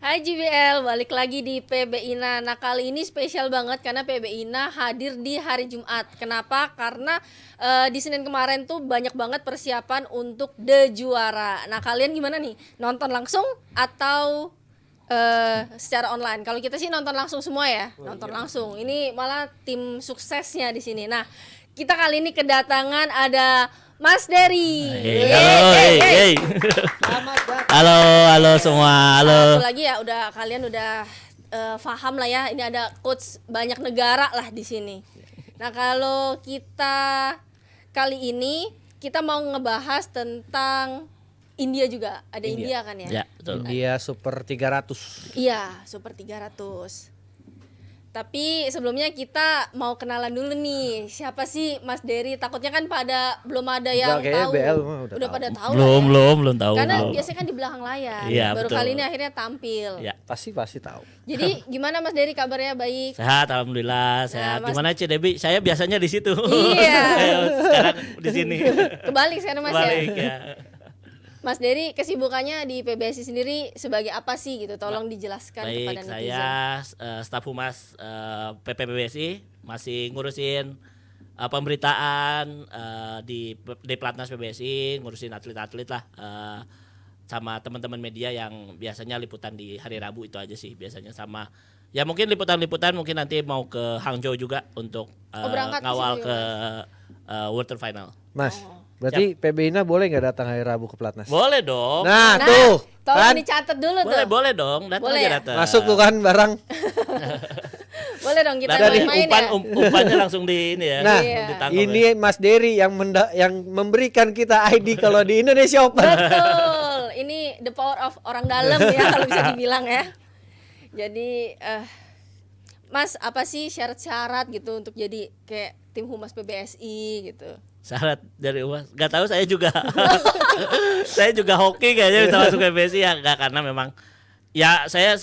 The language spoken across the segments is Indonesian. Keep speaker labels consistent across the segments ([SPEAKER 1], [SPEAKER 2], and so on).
[SPEAKER 1] Hai JBL, balik lagi di PB Ina. Nah kali ini spesial banget karena PB Ina hadir di hari Jumat. Kenapa? Karena di Senin kemarin tuh banyak banget persiapan untuk The Juara. Nah kalian gimana nih? Nonton langsung atau secara online? Kalau kita sih nonton langsung semua ya, nonton langsung. Ini malah tim suksesnya di sini. Nah kita kali ini kedatangan ada Mas Dery.
[SPEAKER 2] Hey. Halo semua.
[SPEAKER 1] Satu lagi ya, kalian udah paham lah ya. Ini ada coach banyak negara lah di sini. Nah kalau kita kali ini kita mau ngebahas tentang India juga. Ada India kan ya?
[SPEAKER 2] Ya, betul.
[SPEAKER 3] India Super 300.
[SPEAKER 1] Iya, Super 300. Tapi sebelumnya kita mau kenalan dulu nih. Siapa sih Mas Dery? Takutnya kan belum ada yang
[SPEAKER 3] Kayaknya
[SPEAKER 1] tahu.
[SPEAKER 3] BL mah udah tahu.
[SPEAKER 1] pada tahu
[SPEAKER 2] Belum tahu.
[SPEAKER 1] Karena
[SPEAKER 2] belum.
[SPEAKER 1] biasanya kan di belakang layar.
[SPEAKER 2] Iya,
[SPEAKER 1] Baru
[SPEAKER 2] betul.
[SPEAKER 1] kali ini akhirnya tampil.
[SPEAKER 2] Ya.
[SPEAKER 3] Pasti tahu.
[SPEAKER 1] Jadi gimana Mas Dery kabarnya? Baik?
[SPEAKER 2] Sehat, alhamdulillah. Sehat.
[SPEAKER 1] Mas-
[SPEAKER 2] Gimana Ci Debi? Saya biasanya di situ.
[SPEAKER 1] Iya.
[SPEAKER 2] Saya sekarang di sini.
[SPEAKER 1] Kebalik sekarang Mas
[SPEAKER 2] Balik
[SPEAKER 1] ya.
[SPEAKER 2] ya.
[SPEAKER 1] Mas Dery kesibukannya di PBSI sendiri sebagai apa sih gitu? Tolong dijelaskan kepada
[SPEAKER 2] Baik,
[SPEAKER 1] netizen.
[SPEAKER 2] saya staf humas PPBSI masih ngurusin pemberitaan di Platnas PBSI, ngurusin atlet-atlet lah. Sama teman-teman media yang biasanya liputan di hari Rabu itu aja sih biasanya, sama ya mungkin liputan-liputan mungkin nanti mau ke Hangzhou juga untuk
[SPEAKER 1] berangkat ke
[SPEAKER 2] ngawal
[SPEAKER 1] situ,
[SPEAKER 2] ke World Tour Final.
[SPEAKER 3] Mas, berarti PB Ina boleh nggak datang hari Rabu ke Platnas?
[SPEAKER 2] Boleh dong.
[SPEAKER 3] Nah,
[SPEAKER 1] Nah,
[SPEAKER 3] tuh
[SPEAKER 1] tolong
[SPEAKER 3] kan
[SPEAKER 1] dicatat dulu tuh.
[SPEAKER 2] Boleh dong, datang
[SPEAKER 1] Boleh
[SPEAKER 2] aja
[SPEAKER 1] ya?
[SPEAKER 2] datang.
[SPEAKER 3] masuk tuh kan barang.
[SPEAKER 1] Boleh dong kita
[SPEAKER 2] Datang
[SPEAKER 1] main
[SPEAKER 2] umpan,
[SPEAKER 1] ya.
[SPEAKER 2] umpannya langsung di ini ya.
[SPEAKER 3] Nah,
[SPEAKER 1] Iya.
[SPEAKER 2] ditangkap
[SPEAKER 3] ini
[SPEAKER 2] ya.
[SPEAKER 3] Mas Dery yang memberikan kita ID kalau di Indonesia Open.
[SPEAKER 1] Betul. Ini the power of orang dalam ya kalau bisa dibilang ya. Jadi Mas, apa sih syarat-syarat gitu untuk jadi kayak tim humas PBSI gitu?
[SPEAKER 2] Syarat dari umas, nggak tahu saya juga. Saya juga hoki kayaknya bisa masuk ke PBSI ya, nggak, karena memang ya saya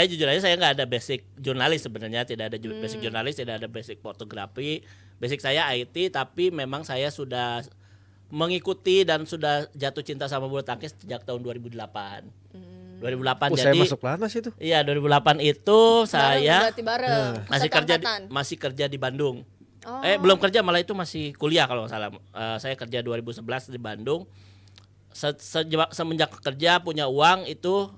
[SPEAKER 2] jujur aja saya nggak ada basic jurnalis sebenarnya, tidak ada basic jurnalis, tidak ada basic fotografi. Basic saya IT, tapi memang saya sudah mengikuti dan sudah jatuh cinta sama bulu tangkis sejak tahun 2008. 2008
[SPEAKER 3] Saya
[SPEAKER 2] jadi
[SPEAKER 3] masuk Platnas itu.
[SPEAKER 2] iya 2008 itu saya
[SPEAKER 1] berarti bareng.
[SPEAKER 2] masih
[SPEAKER 1] Satu
[SPEAKER 2] kerja
[SPEAKER 1] angkatan.
[SPEAKER 2] masih kerja di Bandung.
[SPEAKER 1] Oh.
[SPEAKER 2] Belum kerja, malah itu masih kuliah kalau nggak salah. Saya kerja 2011 di Bandung. Semenjak kerja punya uang itu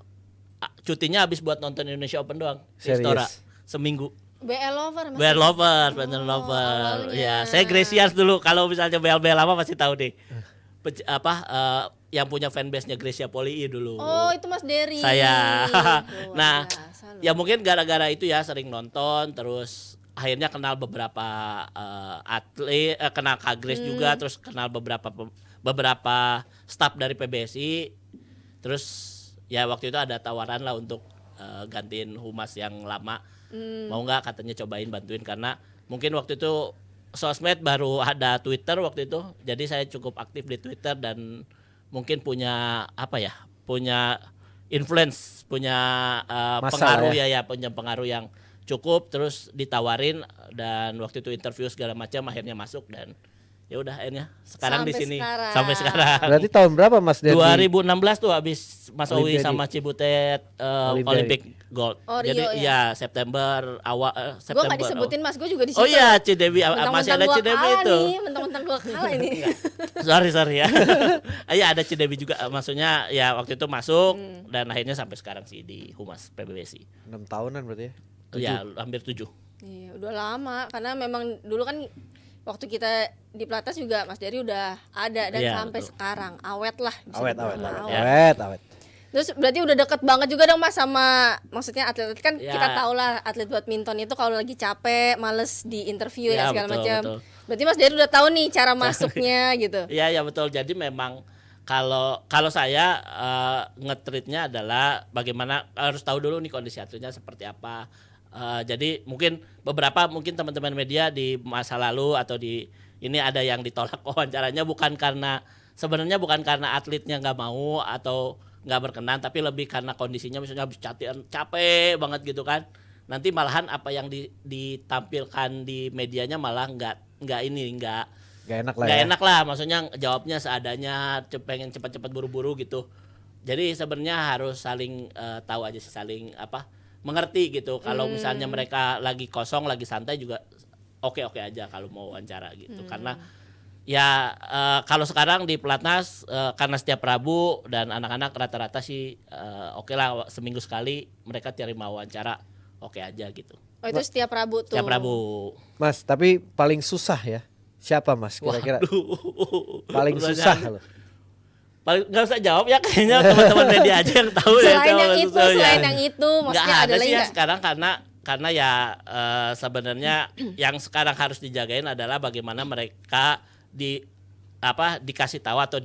[SPEAKER 2] cutinya habis buat nonton Indonesia Open doang. Di
[SPEAKER 3] Serius?
[SPEAKER 2] Istora seminggu.
[SPEAKER 1] BL lover Mas.
[SPEAKER 2] BL lover, bener lover.
[SPEAKER 1] awalnya.
[SPEAKER 2] Ya, saya Gracias dulu. Kalau misalnya BL lama pasti tahu deh. Yang punya fanbase-nya Gracia Polii dulu.
[SPEAKER 1] Oh, itu Mas Dery.
[SPEAKER 2] Saya.
[SPEAKER 1] Luar
[SPEAKER 2] Nah,
[SPEAKER 1] biasa loh.
[SPEAKER 2] ya mungkin gara-gara itu ya sering nonton, terus akhirnya kenal beberapa atlet, kenal Kak Grace juga, terus kenal beberapa staf dari PBSI. Terus ya waktu itu ada tawaran lah untuk gantiin humas yang lama. Mau nggak, katanya cobain bantuin, karena mungkin waktu itu sosmed baru ada Twitter waktu itu. Jadi saya cukup aktif di Twitter dan mungkin punya punya influence, punya
[SPEAKER 3] Masa
[SPEAKER 2] pengaruh
[SPEAKER 3] ya?
[SPEAKER 2] ya punya pengaruh yang cukup. Terus ditawarin dan waktu itu interview segala macam, akhirnya masuk dan ya udah akhirnya sekarang
[SPEAKER 1] Sampai
[SPEAKER 2] di sini
[SPEAKER 1] sekarang.
[SPEAKER 2] sampai sekarang.
[SPEAKER 3] Berarti tahun berapa Mas Dery?
[SPEAKER 2] 2016 tuh habis Mas Owi
[SPEAKER 3] Olimpiade.
[SPEAKER 2] sama Cibutet
[SPEAKER 3] Olimpiade.
[SPEAKER 2] Olympic Gold.
[SPEAKER 1] Oh, Rio
[SPEAKER 2] Jadi
[SPEAKER 1] ya?
[SPEAKER 2] ya September awal
[SPEAKER 1] Gue
[SPEAKER 2] September.
[SPEAKER 1] nggak disebutin Mas, gue juga di situ.
[SPEAKER 2] Oh iya, Cidewi
[SPEAKER 1] Mentang-mentang
[SPEAKER 2] masih ada
[SPEAKER 1] gua
[SPEAKER 2] Cidewi
[SPEAKER 1] kalah
[SPEAKER 2] itu.
[SPEAKER 1] nih, mentang-mentang gue kalah ini.
[SPEAKER 2] Sorry ya. Iya, ada Cidewi juga, maksudnya ya waktu itu masuk dan akhirnya sampai sekarang sih di Humas PBBSI.
[SPEAKER 3] 6 tahunan berarti ya.
[SPEAKER 2] Ya, hampir 7.
[SPEAKER 1] Iya, udah lama karena memang dulu kan waktu kita di Platnas juga Mas Dery udah ada dan
[SPEAKER 2] Iya,
[SPEAKER 1] sampai
[SPEAKER 2] betul.
[SPEAKER 1] sekarang awet lah. bisa
[SPEAKER 3] Awet,
[SPEAKER 1] dibilang
[SPEAKER 3] awet,
[SPEAKER 1] awet.
[SPEAKER 2] Ya.
[SPEAKER 3] awet.
[SPEAKER 1] Terus berarti udah deket banget juga dong Mas sama, maksudnya atlet kan
[SPEAKER 2] Ya.
[SPEAKER 1] kita tahu lah atlet badminton itu kalau lagi capek, males di interview ya
[SPEAKER 2] Ya,
[SPEAKER 1] segala
[SPEAKER 2] betul,
[SPEAKER 1] macam.
[SPEAKER 2] betul.
[SPEAKER 1] Berarti Mas Dery udah tahu nih cara masuknya gitu.
[SPEAKER 2] Iya ya betul. Jadi memang kalau saya nge-treatnya adalah bagaimana, harus tahu dulu nih kondisi atletnya seperti apa. Jadi mungkin teman-teman media di masa lalu atau di ini ada yang ditolak wawancaranya sebenarnya bukan karena atletnya nggak mau atau nggak berkenan, tapi lebih karena kondisinya, misalnya habis capek banget gitu kan. Nanti malahan apa yang ditampilkan di medianya malah nggak
[SPEAKER 3] Gak enak lah
[SPEAKER 2] nggak
[SPEAKER 3] ya.
[SPEAKER 2] enak lah, maksudnya jawabnya seadanya, pengen cepat-cepat buru-buru gitu. Jadi sebenarnya harus saling tahu aja sih, saling mengerti gitu. Kalau misalnya mereka lagi kosong, lagi santai juga oke-oke aja kalau mau wawancara gitu. Karena ya kalau sekarang di Pelatnas karena setiap Rabu dan anak-anak rata-rata sih oke lah, seminggu sekali mereka terima wawancara oke aja gitu.
[SPEAKER 1] Oh itu setiap Rabu tuh.
[SPEAKER 2] Setiap Rabu.
[SPEAKER 3] Mas, tapi paling susah ya. Siapa Mas kira-kira?
[SPEAKER 2] Waduh.
[SPEAKER 3] Paling susah loh.
[SPEAKER 2] Paling nggak usah jawab ya, kayaknya teman-teman media aja yang tahu ya.
[SPEAKER 1] Selain yang itu,
[SPEAKER 2] susah ya.
[SPEAKER 1] selain yang itu,
[SPEAKER 2] Nggak
[SPEAKER 1] maksudnya
[SPEAKER 2] ada
[SPEAKER 1] ada
[SPEAKER 2] sih
[SPEAKER 1] lagi
[SPEAKER 2] ya
[SPEAKER 1] nggak?
[SPEAKER 2] sekarang karena ya sebenarnya yang sekarang harus dijagain adalah bagaimana mereka dikasih tahu atau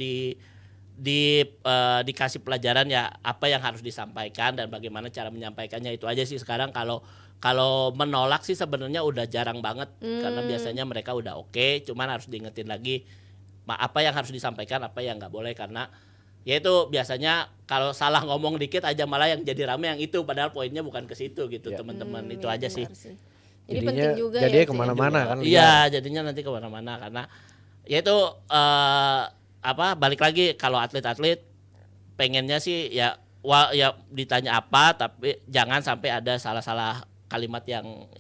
[SPEAKER 2] dikasih pelajaran ya apa yang harus disampaikan dan bagaimana cara menyampaikannya. Itu aja sih sekarang. Kalau menolak sih sebenarnya udah jarang banget karena biasanya mereka udah oke, cuman harus diingetin lagi apa yang harus disampaikan, apa yang nggak boleh, karena ya itu biasanya kalau salah ngomong dikit aja malah yang jadi rame yang itu, padahal poinnya bukan ke situ gitu teman-teman. Itu aja sih.
[SPEAKER 1] Jadi penting juga
[SPEAKER 3] jadi
[SPEAKER 1] ya.
[SPEAKER 3] kemana-mana kan.
[SPEAKER 2] Iya, jadinya nanti kemana-mana karena ya itu balik lagi kalau atlet-atlet pengennya sih ya ditanya apa tapi jangan sampai ada salah-salah kalimat yang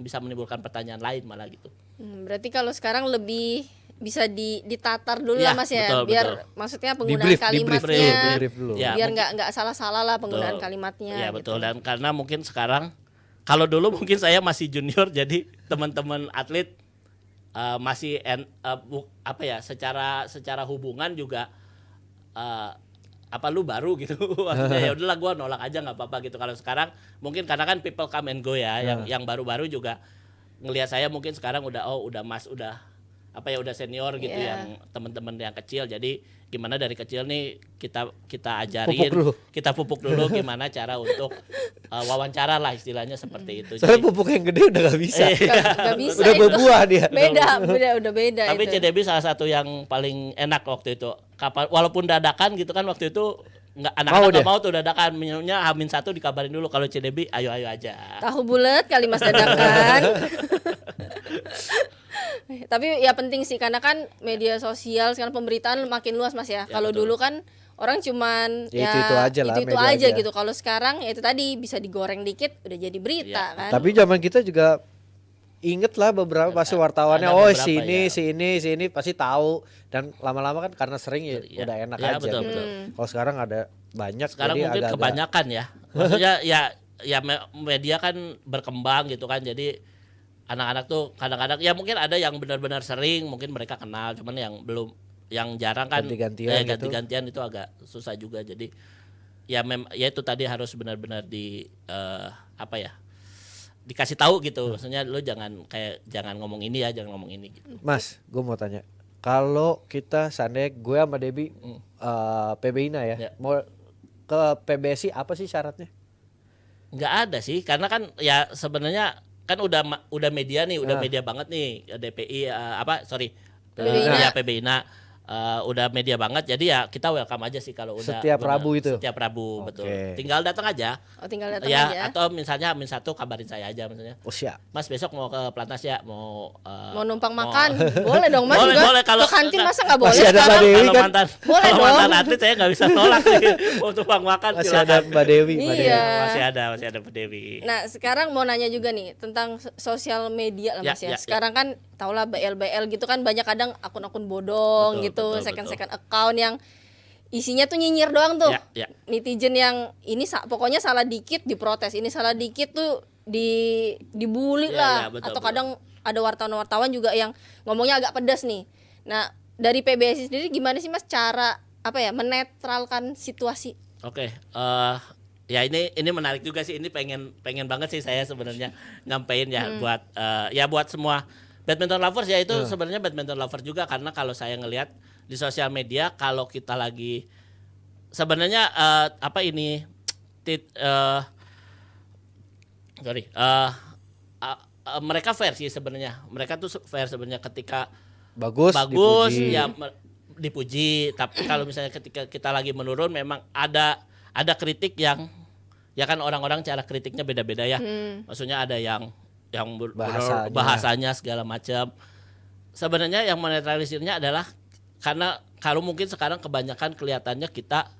[SPEAKER 2] bisa menimbulkan pertanyaan lain malah gitu.
[SPEAKER 1] Berarti kalau sekarang lebih bisa ditatar dulu
[SPEAKER 2] Ya,
[SPEAKER 1] lah Mas ya,
[SPEAKER 2] betul,
[SPEAKER 1] biar
[SPEAKER 2] betul.
[SPEAKER 1] maksudnya penggunaan
[SPEAKER 3] Di-brief
[SPEAKER 1] kalimatnya
[SPEAKER 3] dulu.
[SPEAKER 2] Ya,
[SPEAKER 1] biar nggak salah-salah lah penggunaan
[SPEAKER 2] Betul.
[SPEAKER 1] kalimatnya.
[SPEAKER 2] Iya
[SPEAKER 1] gitu.
[SPEAKER 2] betul, dan karena mungkin sekarang kalau dulu mungkin saya masih junior jadi teman-teman atlet masih secara hubungan juga lu baru gitu. Maksudnya ya udahlah gua nolak aja nggak apa-apa gitu. Kalau sekarang mungkin karena kan people come and go ya, yang baru-baru juga ngelihat saya mungkin sekarang udah udah senior gitu, yang teman-teman yang kecil. Jadi gimana dari kecil nih kita ajarin, kita pupuk dulu gimana cara untuk wawancara lah istilahnya seperti itu.
[SPEAKER 3] Soalnya pupuk yang gede udah gak bisa.
[SPEAKER 1] Nggak bisa
[SPEAKER 3] Udah
[SPEAKER 1] itu.
[SPEAKER 3] berbuah dia.
[SPEAKER 1] Udah beda
[SPEAKER 2] Tapi
[SPEAKER 1] itu.
[SPEAKER 2] CDB salah satu yang paling enak waktu itu. Walaupun dadakan gitu kan waktu itu anak-anak nggak mau tuh dadakan, minumnya H-1 dikabarin dulu. Kalau CDB ayo aja.
[SPEAKER 1] Tahu bulat kali Mas dadakan. Tapi ya penting sih karena kan media sosial sekarang pemberitaan makin luas Mas ya. Kalau dulu kan orang cuman
[SPEAKER 3] itu aja lah,
[SPEAKER 1] itu
[SPEAKER 3] media
[SPEAKER 1] aja
[SPEAKER 3] aja.
[SPEAKER 1] gitu. Kalau sekarang ya itu tadi bisa digoreng dikit udah jadi berita kan.
[SPEAKER 3] Tapi zaman kita juga inget lah beberapa pasti wartawannya,
[SPEAKER 2] ada
[SPEAKER 3] oh
[SPEAKER 2] beberapa,
[SPEAKER 3] si ini pasti tahu, dan lama-lama kan karena sering ya udah enak
[SPEAKER 2] Ya,
[SPEAKER 3] aja.
[SPEAKER 2] betul,
[SPEAKER 3] gitu.
[SPEAKER 2] betul.
[SPEAKER 3] Kalau sekarang ada banyak,
[SPEAKER 2] Sekarang
[SPEAKER 3] jadi
[SPEAKER 2] mungkin
[SPEAKER 3] agak-agak
[SPEAKER 2] kebanyakan ya. Maksudnya ya media kan berkembang gitu kan. Jadi anak-anak tuh kadang-kadang ya mungkin ada yang benar-benar sering, mungkin mereka kenal, cuman yang jarang kan
[SPEAKER 3] Ganti-gantian gitu.
[SPEAKER 2] ganti-gantian itu agak susah juga. Jadi ya itu tadi harus benar-benar dikasih tahu gitu. Maksudnya lu jangan ngomong ini ya, jangan ngomong ini gitu.
[SPEAKER 3] Mas, gue mau tanya, kalau kita seandainya gue sama Debbie PBINA ya, mau ke PBSI apa sih syaratnya?
[SPEAKER 2] Nggak ada sih, karena kan ya sebenarnya kan udah media nih, udah media banget nih DPI PBINA udah media banget, jadi ya kita welcome aja sih kalau udah
[SPEAKER 3] Setiap Rabu itu?
[SPEAKER 2] Setiap Rabu, betul.
[SPEAKER 3] Oke.
[SPEAKER 2] Tinggal datang aja.
[SPEAKER 1] Oh tinggal datang
[SPEAKER 2] Ya,
[SPEAKER 1] aja.
[SPEAKER 2] atau misalnya H-1 kabarin saya aja misalnya.
[SPEAKER 3] Oh siap.
[SPEAKER 2] Mas besok mau ke Pelatnas ya, mau
[SPEAKER 1] numpang makan boleh dong Mas
[SPEAKER 2] Boleh,
[SPEAKER 1] juga.
[SPEAKER 2] boleh, kalau-
[SPEAKER 1] ke kantin masa nggak boleh
[SPEAKER 3] Masih ada
[SPEAKER 1] sekarang?
[SPEAKER 3] Mbak Dewi
[SPEAKER 2] kalau
[SPEAKER 3] kan?
[SPEAKER 2] mantan,
[SPEAKER 1] Boleh
[SPEAKER 2] kalau
[SPEAKER 1] dong.
[SPEAKER 2] mantan atlet saya nggak bisa nolak nih. Mau tumpang makan
[SPEAKER 3] Masih
[SPEAKER 2] silakan.
[SPEAKER 3] ada Mbak Dewi. Mbak Dewi.
[SPEAKER 1] Iya.
[SPEAKER 2] Masih ada Bu Dewi.
[SPEAKER 1] Nah sekarang mau nanya juga nih tentang sosial media lah Mas ya. Sekarang kan taulah BL gitu kan banyak kadang akun-akun bodong
[SPEAKER 2] Betul,
[SPEAKER 1] gitu,
[SPEAKER 2] betul,
[SPEAKER 1] second account yang isinya tuh nyinyir doang tuh.
[SPEAKER 2] Ya.
[SPEAKER 1] Netizen yang ini pokoknya salah dikit diprotes, ini salah dikit tuh dibully lah.
[SPEAKER 2] betul,
[SPEAKER 1] Atau
[SPEAKER 2] betul.
[SPEAKER 1] kadang ada wartawan-wartawan juga yang ngomongnya agak pedas nih. Nah dari PBSI sendiri gimana sih Mas cara menetralkan situasi?
[SPEAKER 2] Oke, ya ini menarik juga sih. Ini pengen banget sih saya sebenarnya nyampein ya buat semua badminton lovers ya, itu sebenarnya badminton lover juga, karena kalau saya ngelihat di sosial media kalau kita lagi sebenarnya mereka fair sih sebenarnya. Mereka tuh fair sebenarnya ketika
[SPEAKER 3] Bagus dipuji.
[SPEAKER 2] ya dipuji, tapi kalau misalnya ketika kita lagi menurun memang ada kritik yang ya kan orang-orang cara kritiknya beda-beda ya. Maksudnya ada yang bahasanya segala macam. Sebenarnya yang menetralisirnya adalah karena kalau mungkin sekarang kebanyakan kelihatannya kita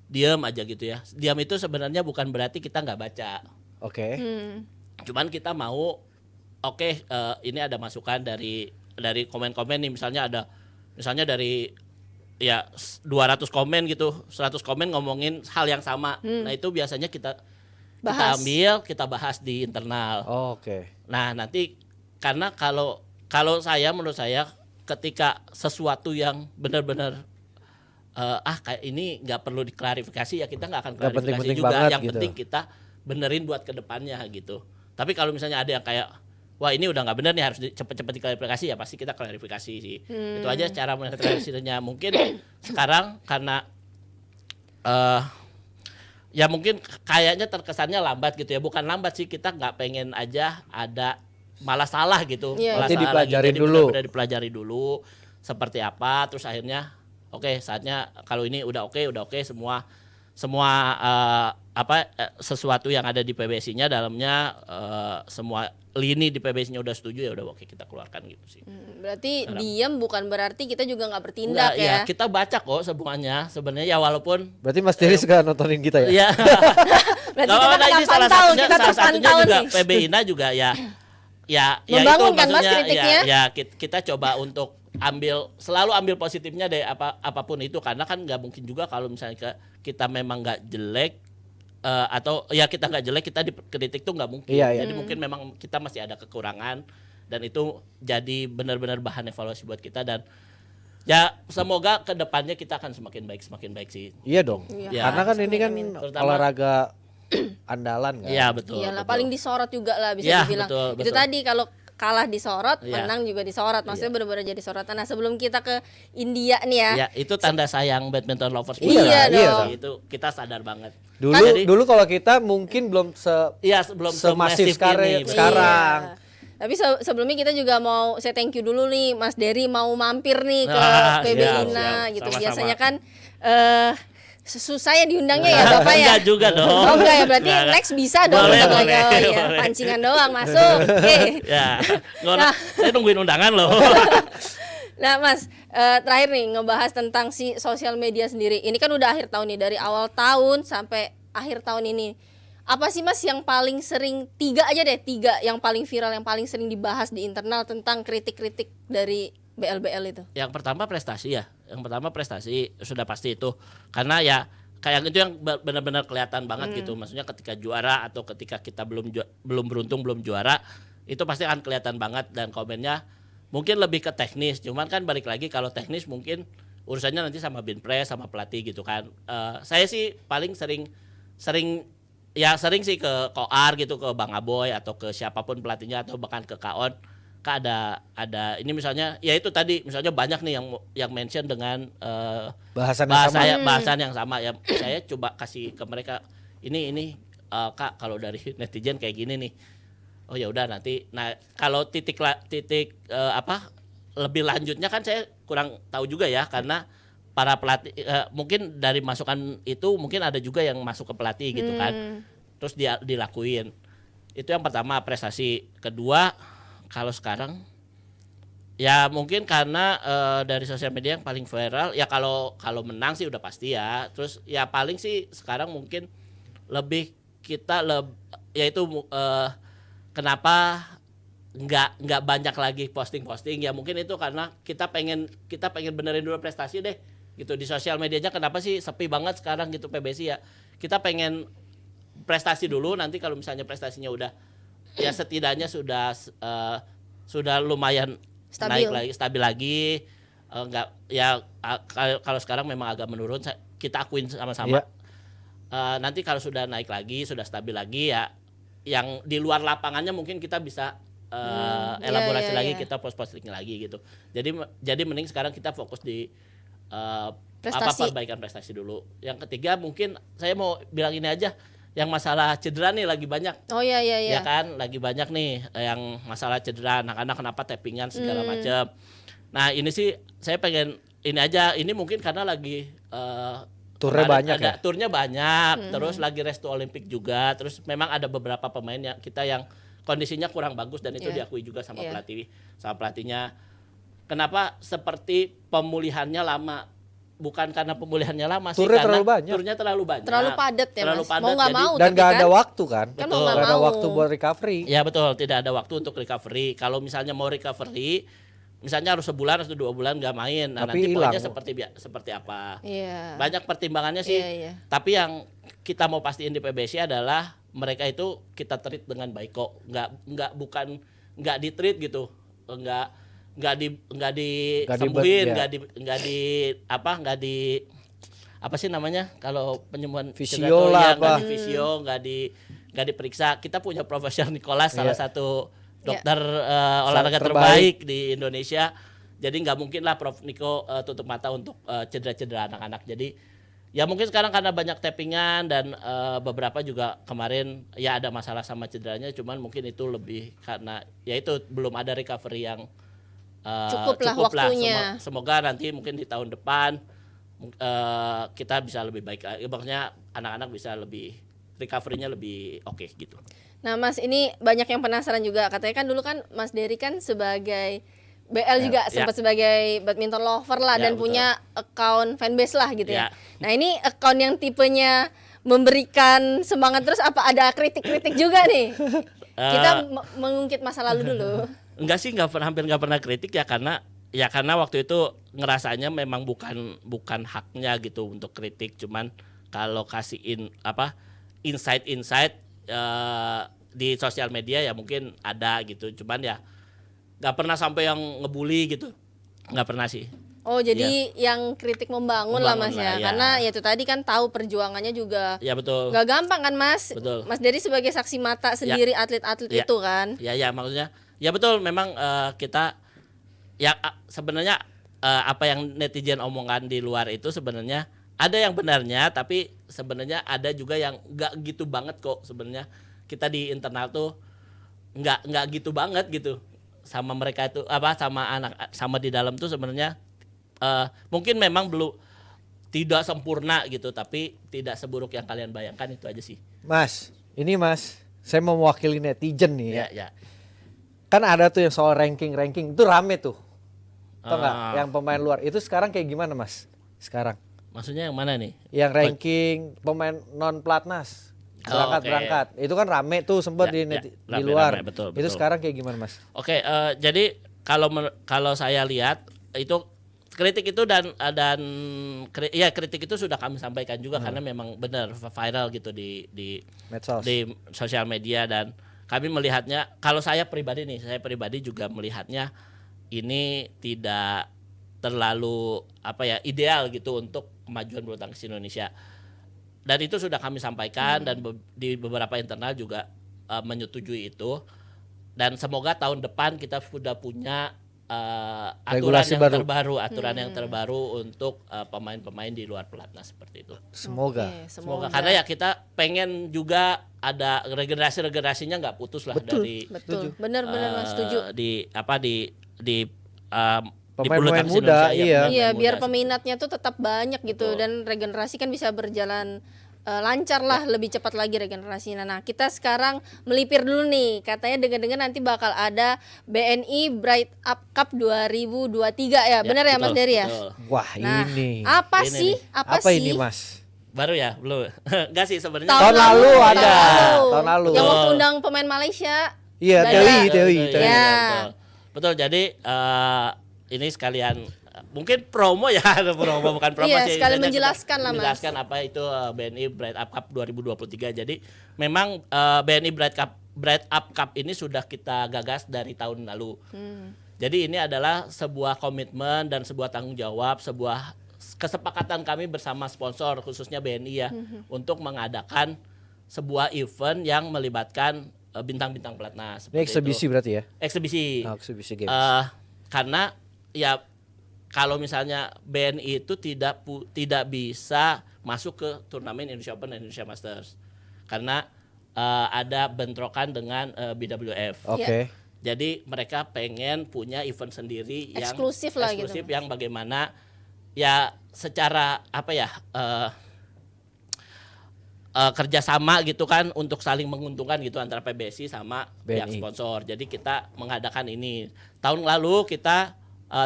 [SPEAKER 2] diam aja gitu ya. Diam itu sebenarnya bukan berarti kita nggak baca.
[SPEAKER 3] Oke.
[SPEAKER 2] Cuman kita mau ini ada masukan dari komen-komen nih, misalnya dari ya 200 komen gitu, 100 komen ngomongin hal yang sama. Nah, itu biasanya kita ambil, kita bahas di internal.
[SPEAKER 3] Oh, oke.
[SPEAKER 2] Nah, nanti karena kalau menurut saya ketika sesuatu yang benar-benar kayak ini nggak perlu diklarifikasi, ya kita nggak akan
[SPEAKER 3] Nggak
[SPEAKER 2] klarifikasi
[SPEAKER 3] penting-penting
[SPEAKER 2] juga.
[SPEAKER 3] banget
[SPEAKER 2] Yang
[SPEAKER 3] gitu.
[SPEAKER 2] penting kita benerin buat kedepannya gitu. Tapi kalau misalnya ada yang kayak wah ini udah nggak bener nih, harus cepet-cepet diklarifikasi, ya pasti kita klarifikasi sih. Itu aja cara menetralisirnya. Mungkin sekarang karena ya mungkin kayaknya terkesannya lambat gitu ya. Bukan lambat sih, kita nggak pengen aja ada malah salah gitu.
[SPEAKER 1] Iya.
[SPEAKER 2] Malah
[SPEAKER 3] Berarti
[SPEAKER 2] salah
[SPEAKER 3] dipelajarin
[SPEAKER 2] lagi. Jadi
[SPEAKER 3] dulu.
[SPEAKER 2] benar-benar dipelajari dulu seperti apa, terus akhirnya saatnya kalau ini udah oke semua sesuatu yang ada di PBSI-nya dalamnya semua lini di PBSI-nya udah setuju, ya udah oke kita keluarkan gitu sih.
[SPEAKER 1] Berarti diam bukan berarti kita juga nggak bertindak
[SPEAKER 2] Enggak,
[SPEAKER 1] ya.
[SPEAKER 2] kita baca kok semuanya sebenarnya, ya walaupun
[SPEAKER 3] Berarti Mas Dery suka nontonin kita ya?
[SPEAKER 2] ya
[SPEAKER 1] Berarti
[SPEAKER 2] Nggak
[SPEAKER 1] kita
[SPEAKER 2] apa-apa, ini
[SPEAKER 1] terpantau, kita
[SPEAKER 2] salah satunya
[SPEAKER 1] terpantau
[SPEAKER 2] juga
[SPEAKER 1] nih.
[SPEAKER 2] PBINA juga ya itu
[SPEAKER 1] Membangunkan, Mas,
[SPEAKER 2] maksudnya
[SPEAKER 1] kritiknya.
[SPEAKER 2] kita coba untuk selalu ambil positifnya deh apapun itu, karena kan nggak mungkin juga kalau misalnya kita memang nggak jelek atau ya kita nggak jelek kita dikritik tuh nggak mungkin.
[SPEAKER 3] Iya, iya.
[SPEAKER 2] Jadi mungkin memang kita masih ada kekurangan, dan itu jadi benar-benar bahan evaluasi buat kita, dan ya semoga kedepannya kita akan semakin baik sih.
[SPEAKER 3] Iya dong.
[SPEAKER 1] Iya.
[SPEAKER 3] Karena kan ini kan
[SPEAKER 2] Terutama-
[SPEAKER 3] olahraga andalan kan.
[SPEAKER 2] Iya betul.
[SPEAKER 1] Iyalah,
[SPEAKER 2] betul.
[SPEAKER 1] paling disorot juga lah bisa
[SPEAKER 2] Iya,
[SPEAKER 1] dibilang.
[SPEAKER 2] betul,
[SPEAKER 1] Itu
[SPEAKER 2] betul.
[SPEAKER 1] tadi kalau kalah disorot,
[SPEAKER 2] Iya.
[SPEAKER 1] menang juga disorot. Maksudnya benar-benar jadi sorotan. Nah, sebelum kita ke India nih ya.
[SPEAKER 2] Ya itu tanda sayang badminton lovers.
[SPEAKER 1] Iya
[SPEAKER 2] kita.
[SPEAKER 1] dong.
[SPEAKER 2] Itu kita sadar banget.
[SPEAKER 3] Dulu kalau kita mungkin belum
[SPEAKER 2] Iya sebelum
[SPEAKER 3] semasif
[SPEAKER 2] ini.
[SPEAKER 3] sekarang.
[SPEAKER 1] Iya. Tapi sebelumnya kita juga mau say thank you dulu nih, Mas Dery mau mampir nih ke PBINA
[SPEAKER 2] siap.
[SPEAKER 1] gitu.
[SPEAKER 2] Sama-sama.
[SPEAKER 1] Biasanya kan susah ya diundangnya ya Bapak ya.
[SPEAKER 2] Enggak juga dong.
[SPEAKER 1] Oh enggak ya, berarti
[SPEAKER 2] Enggak.
[SPEAKER 1] next bisa dong
[SPEAKER 2] Boleh,
[SPEAKER 1] untuk lagi.
[SPEAKER 2] boleh,
[SPEAKER 1] Oh iya,
[SPEAKER 2] boleh.
[SPEAKER 1] pancingan doang masuk. Oke.
[SPEAKER 2] Ya,
[SPEAKER 1] Nah.
[SPEAKER 2] saya nungguin undangan loh.
[SPEAKER 1] Nah Mas, terakhir nih ngebahas tentang si sosial media sendiri. Ini kan udah akhir tahun nih, dari awal tahun sampai akhir tahun ini. Apa sih Mas yang paling sering, tiga yang paling viral, yang paling sering dibahas di internal tentang kritik-kritik dari BLBL itu?
[SPEAKER 2] Yang pertama prestasi ya. Yang pertama prestasi sudah pasti itu. Karena ya kayak itu yang benar-benar kelihatan banget gitu. Maksudnya ketika juara atau ketika kita belum beruntung belum juara, itu pasti akan kelihatan banget, dan komennya mungkin lebih ke teknis. Cuman kan balik lagi, kalau teknis mungkin urusannya nanti sama Binpres sama pelatih gitu kan. Saya sih paling sering sih ke Koar gitu, ke Bang Aboy atau ke siapapun pelatihnya, atau bahkan ke Kaon. Kak ada ini misalnya, ya itu tadi misalnya banyak nih yang mention dengan
[SPEAKER 3] Bahasan yang sama.
[SPEAKER 2] bahasan yang sama ya. Saya coba kasih ke mereka ini Kak, kalau dari netizen kayak gini nih. Oh ya udah nanti. Nah, kalau titik lebih lanjutnya kan saya kurang tahu juga ya, karena para pelatih mungkin dari masukan itu mungkin ada juga yang masuk ke pelatih gitu kan. Terus dia dilakuin. Itu yang pertama, prestasi. Kedua, kalau sekarang ya mungkin karena dari sosial media yang paling viral ya, kalau menang sih udah pasti ya. Terus ya paling sih sekarang mungkin lebih kita yaitu kenapa nggak banyak lagi posting ya, mungkin itu karena kita pengen benerin dulu prestasi deh gitu di sosial medianya. Kenapa sih sepi banget sekarang gitu PBSI ya, kita pengen prestasi dulu. Nanti kalau misalnya prestasinya udah ya setidaknya sudah lumayan
[SPEAKER 1] Stabil.
[SPEAKER 2] stabil lagi, nggak ya kalau sekarang memang agak menurun, kita akuin sama-sama.
[SPEAKER 3] Iya.
[SPEAKER 2] Nanti kalau sudah naik lagi, sudah stabil lagi ya, yang di luar lapangannya mungkin kita bisa elaborasi lagi,
[SPEAKER 1] iya.
[SPEAKER 2] kita posting lagi gitu. Jadi mending sekarang kita fokus di
[SPEAKER 1] Prestasi.
[SPEAKER 2] perbaikan prestasi dulu. Yang ketiga mungkin saya mau bilang ini aja, yang masalah cedera nih lagi banyak.
[SPEAKER 1] Oh iya.
[SPEAKER 2] Ya kan, lagi banyak nih yang masalah cedera anak-anak, kenapa tappingan segala macam. Nah ini sih saya pengen ini aja, ini mungkin karena lagi
[SPEAKER 3] Turnya
[SPEAKER 2] kemarin
[SPEAKER 3] banyak ya?
[SPEAKER 2] Turnya banyak, terus lagi restu Olimpik juga, terus memang ada beberapa pemain yang kondisinya kurang bagus, dan itu
[SPEAKER 1] Iya.
[SPEAKER 2] diakui juga sama
[SPEAKER 1] Iya.
[SPEAKER 2] pelatihnya. Kenapa seperti pemulihannya lama? bukan karena pemulihannya lama sih,
[SPEAKER 3] Turnya
[SPEAKER 2] karena
[SPEAKER 3] terlalu banyak.
[SPEAKER 2] turnya terlalu banyak.
[SPEAKER 1] Terlalu padat ya,
[SPEAKER 2] Terlalu
[SPEAKER 1] Mas.
[SPEAKER 2] padat,
[SPEAKER 1] Mau nggak
[SPEAKER 2] jadi-
[SPEAKER 1] mau.
[SPEAKER 3] Dan
[SPEAKER 1] tapi
[SPEAKER 3] nggak
[SPEAKER 1] kan,
[SPEAKER 3] ada waktu kan?
[SPEAKER 1] Kan
[SPEAKER 2] Betul.
[SPEAKER 1] mau nggak
[SPEAKER 3] Nggak ada
[SPEAKER 1] mau.
[SPEAKER 3] waktu buat recovery.
[SPEAKER 2] Ya betul, tidak ada waktu untuk recovery. Kalau misalnya mau recovery, misalnya harus sebulan atau 2 bulan nggak main, nah
[SPEAKER 3] Tapi
[SPEAKER 2] nanti
[SPEAKER 3] hilang.
[SPEAKER 2] poinnya seperti apa?
[SPEAKER 1] Iya.
[SPEAKER 2] Banyak pertimbangannya sih.
[SPEAKER 1] Iya, iya.
[SPEAKER 2] Tapi yang kita mau pastiin di PBSI adalah mereka itu kita treat dengan baik kok. Nggak di treat gitu. Nggak disembuhin,
[SPEAKER 3] ya.
[SPEAKER 2] nggak di apa sih namanya kalau penyembuhan
[SPEAKER 3] Fisio
[SPEAKER 2] cedera tuh,
[SPEAKER 3] lah,
[SPEAKER 2] ya,
[SPEAKER 3] apa.
[SPEAKER 2] nggak di fisio, nggak diperiksa. Kita punya Profesor Nicholas, salah
[SPEAKER 3] Iya.
[SPEAKER 2] satu dokter olahraga
[SPEAKER 3] Terbaik.
[SPEAKER 2] terbaik di Indonesia. Jadi nggak mungkin lah Prof Niko tutup mata untuk cedera-cedera anak-anak. Jadi ya mungkin sekarang karena banyak tappingan dan beberapa juga kemarin ya ada masalah sama cederanya, cuman mungkin itu lebih karena ya itu belum ada recovery yang
[SPEAKER 1] Cukup lah waktunya.
[SPEAKER 2] Semoga nanti mungkin di tahun depan kita bisa lebih baik lagi. Maksudnya anak-anak bisa lebih recovery-nya lebih oke gitu.
[SPEAKER 1] Nah, Mas, ini banyak yang penasaran juga. Katanya kan dulu kan Mas Dery kan sebagai BL juga sempat sebagai badminton lover lah,
[SPEAKER 2] Ya,
[SPEAKER 1] dan
[SPEAKER 2] betul.
[SPEAKER 1] punya account fanbase lah gitu ya.
[SPEAKER 2] Ya.
[SPEAKER 1] Nah, ini account yang tipenya memberikan semangat terus, apa ada kritik-kritik juga nih? Kita mengungkit masa lalu dulu.
[SPEAKER 2] Enggak sih, hampir nggak pernah kritik ya, karena waktu itu ngerasanya memang bukan haknya gitu untuk kritik, cuman kalau kasihin insight di sosial media ya mungkin ada gitu, cuman ya nggak pernah sampai yang ngebully gitu, nggak pernah sih.
[SPEAKER 1] Oh, jadi yang kritik membangun lah Mas
[SPEAKER 2] Membangun
[SPEAKER 1] ya.
[SPEAKER 2] lah, ya.
[SPEAKER 1] Karena ya itu tadi kan tahu perjuangannya juga
[SPEAKER 2] Ya betul.
[SPEAKER 1] gak gampang kan Mas.
[SPEAKER 2] Betul.
[SPEAKER 1] Mas Dery sebagai saksi mata sendiri atlet-atlet
[SPEAKER 2] Ya.
[SPEAKER 1] itu kan.
[SPEAKER 2] Ya maksudnya ya betul, memang kita ya sebenarnya apa yang netizen omongan di luar itu sebenarnya ada yang benarnya, tapi sebenarnya ada juga yang nggak gitu banget kok. Sebenarnya kita di internal tuh nggak gitu banget gitu sama mereka itu, sama anak, sama di dalam tuh sebenarnya mungkin memang belum tidak sempurna gitu, tapi tidak seburuk yang kalian bayangkan, itu aja sih.
[SPEAKER 3] Mas, ini Mas, saya mau mewakili netizen nih ya.
[SPEAKER 2] Ya.
[SPEAKER 3] Kan ada tuh yang soal ranking itu rame tuh. Tau nggak?
[SPEAKER 2] Ah.
[SPEAKER 3] Yang pemain luar itu sekarang kayak gimana Mas? Sekarang
[SPEAKER 2] Maksudnya yang mana nih?
[SPEAKER 3] yang ranking pemain non platnas berangkat itu kan rame tuh sempat
[SPEAKER 2] Ya,
[SPEAKER 3] di
[SPEAKER 2] rame,
[SPEAKER 3] luar.
[SPEAKER 2] rame, betul,
[SPEAKER 3] Itu
[SPEAKER 2] betul.
[SPEAKER 3] sekarang kayak gimana Mas?
[SPEAKER 2] Oke, jadi kalau saya lihat itu kritik itu dan kritik itu sudah kami sampaikan juga karena memang benar viral gitu di
[SPEAKER 3] Medsos.
[SPEAKER 2] di sosial media, dan kami melihatnya, kalau saya pribadi juga melihatnya ini tidak terlalu ideal gitu untuk kemajuan bulu tangkis Indonesia. Dan itu sudah kami sampaikan dan di beberapa internal juga menyetujui itu. Dan semoga tahun depan kita sudah punya
[SPEAKER 3] Regulasi
[SPEAKER 2] aturan yang terbaru untuk pemain-pemain di luar pelatnas seperti itu.
[SPEAKER 3] Semoga.
[SPEAKER 1] Oke,
[SPEAKER 2] Semoga karena ya kita pengen juga ada regenerasinya nggak putus lah.
[SPEAKER 3] Betul.
[SPEAKER 2] dari
[SPEAKER 1] Betul. Benar-benar Mas setuju.
[SPEAKER 2] di
[SPEAKER 3] Pemain-pemain
[SPEAKER 2] bulu tangkis
[SPEAKER 3] muda,
[SPEAKER 2] Indonesia,
[SPEAKER 3] iya.
[SPEAKER 2] pemain
[SPEAKER 1] Iya,
[SPEAKER 2] muda
[SPEAKER 1] biar
[SPEAKER 2] sih.
[SPEAKER 1] peminatnya tuh tetap banyak gitu.
[SPEAKER 2] Betul.
[SPEAKER 1] Dan regenerasi kan bisa berjalan lancar lah, lebih cepat lagi regenerasinya. Nah, kita sekarang melipir dulu nih. Katanya dengar-dengar nanti bakal ada BNI Bright Up Cup 2023 ya. Benar ya Mas
[SPEAKER 2] betul,
[SPEAKER 1] Dery ya?
[SPEAKER 2] betul.
[SPEAKER 3] Wah,
[SPEAKER 1] Nah,
[SPEAKER 3] ini.
[SPEAKER 1] apa
[SPEAKER 2] Ini
[SPEAKER 1] sih?
[SPEAKER 2] nih.
[SPEAKER 1] Apa
[SPEAKER 3] Apa
[SPEAKER 1] sih?
[SPEAKER 3] ini Mas?
[SPEAKER 2] Baru ya, belum. Enggak sih sebenarnya.
[SPEAKER 3] Tahun lalu ada. Tahun lalu.
[SPEAKER 1] Yang
[SPEAKER 2] Betul.
[SPEAKER 1] waktu undang pemain Malaysia.
[SPEAKER 3] Iya,
[SPEAKER 1] Nggak ada.
[SPEAKER 3] Tewi.
[SPEAKER 1] Ya.
[SPEAKER 2] Betul. Jadi ini sekalian mungkin promo ya, ada promo bukan promo
[SPEAKER 1] Iya,
[SPEAKER 2] sih.
[SPEAKER 1] sekali
[SPEAKER 2] Intinya
[SPEAKER 1] menjelaskan
[SPEAKER 2] kita
[SPEAKER 1] lah, Mas.
[SPEAKER 2] menjelaskan apa itu BNI Bright Up Cup 2023. Jadi memang BNI Bright Up Cup ini sudah kita gagas dari tahun lalu. Jadi ini adalah sebuah komitmen dan sebuah tanggung jawab, sebuah kesepakatan kami bersama sponsor khususnya BNI ya, untuk mengadakan sebuah event yang melibatkan bintang-bintang pelatnas.
[SPEAKER 3] Ini
[SPEAKER 2] seperti
[SPEAKER 3] eksebisi
[SPEAKER 2] itu.
[SPEAKER 3] berarti ya?
[SPEAKER 2] Eksebisi.
[SPEAKER 3] Eksebisi games.
[SPEAKER 2] Karena ya kalau misalnya BNI itu tidak bisa masuk ke turnamen Indonesia Open dan Indonesia Masters karena ada bentrokan dengan BWF.
[SPEAKER 3] Oke.
[SPEAKER 2] Jadi mereka pengen punya event sendiri yang
[SPEAKER 1] Eksklusif lah gitu,
[SPEAKER 2] eksklusif
[SPEAKER 1] Mas.
[SPEAKER 2] yang bagaimana ya secara kerjasama gitu kan untuk saling menguntungkan gitu antara PBSI sama pihak
[SPEAKER 3] BNI.
[SPEAKER 2] sponsor. Jadi kita mengadakan ini tahun lalu kita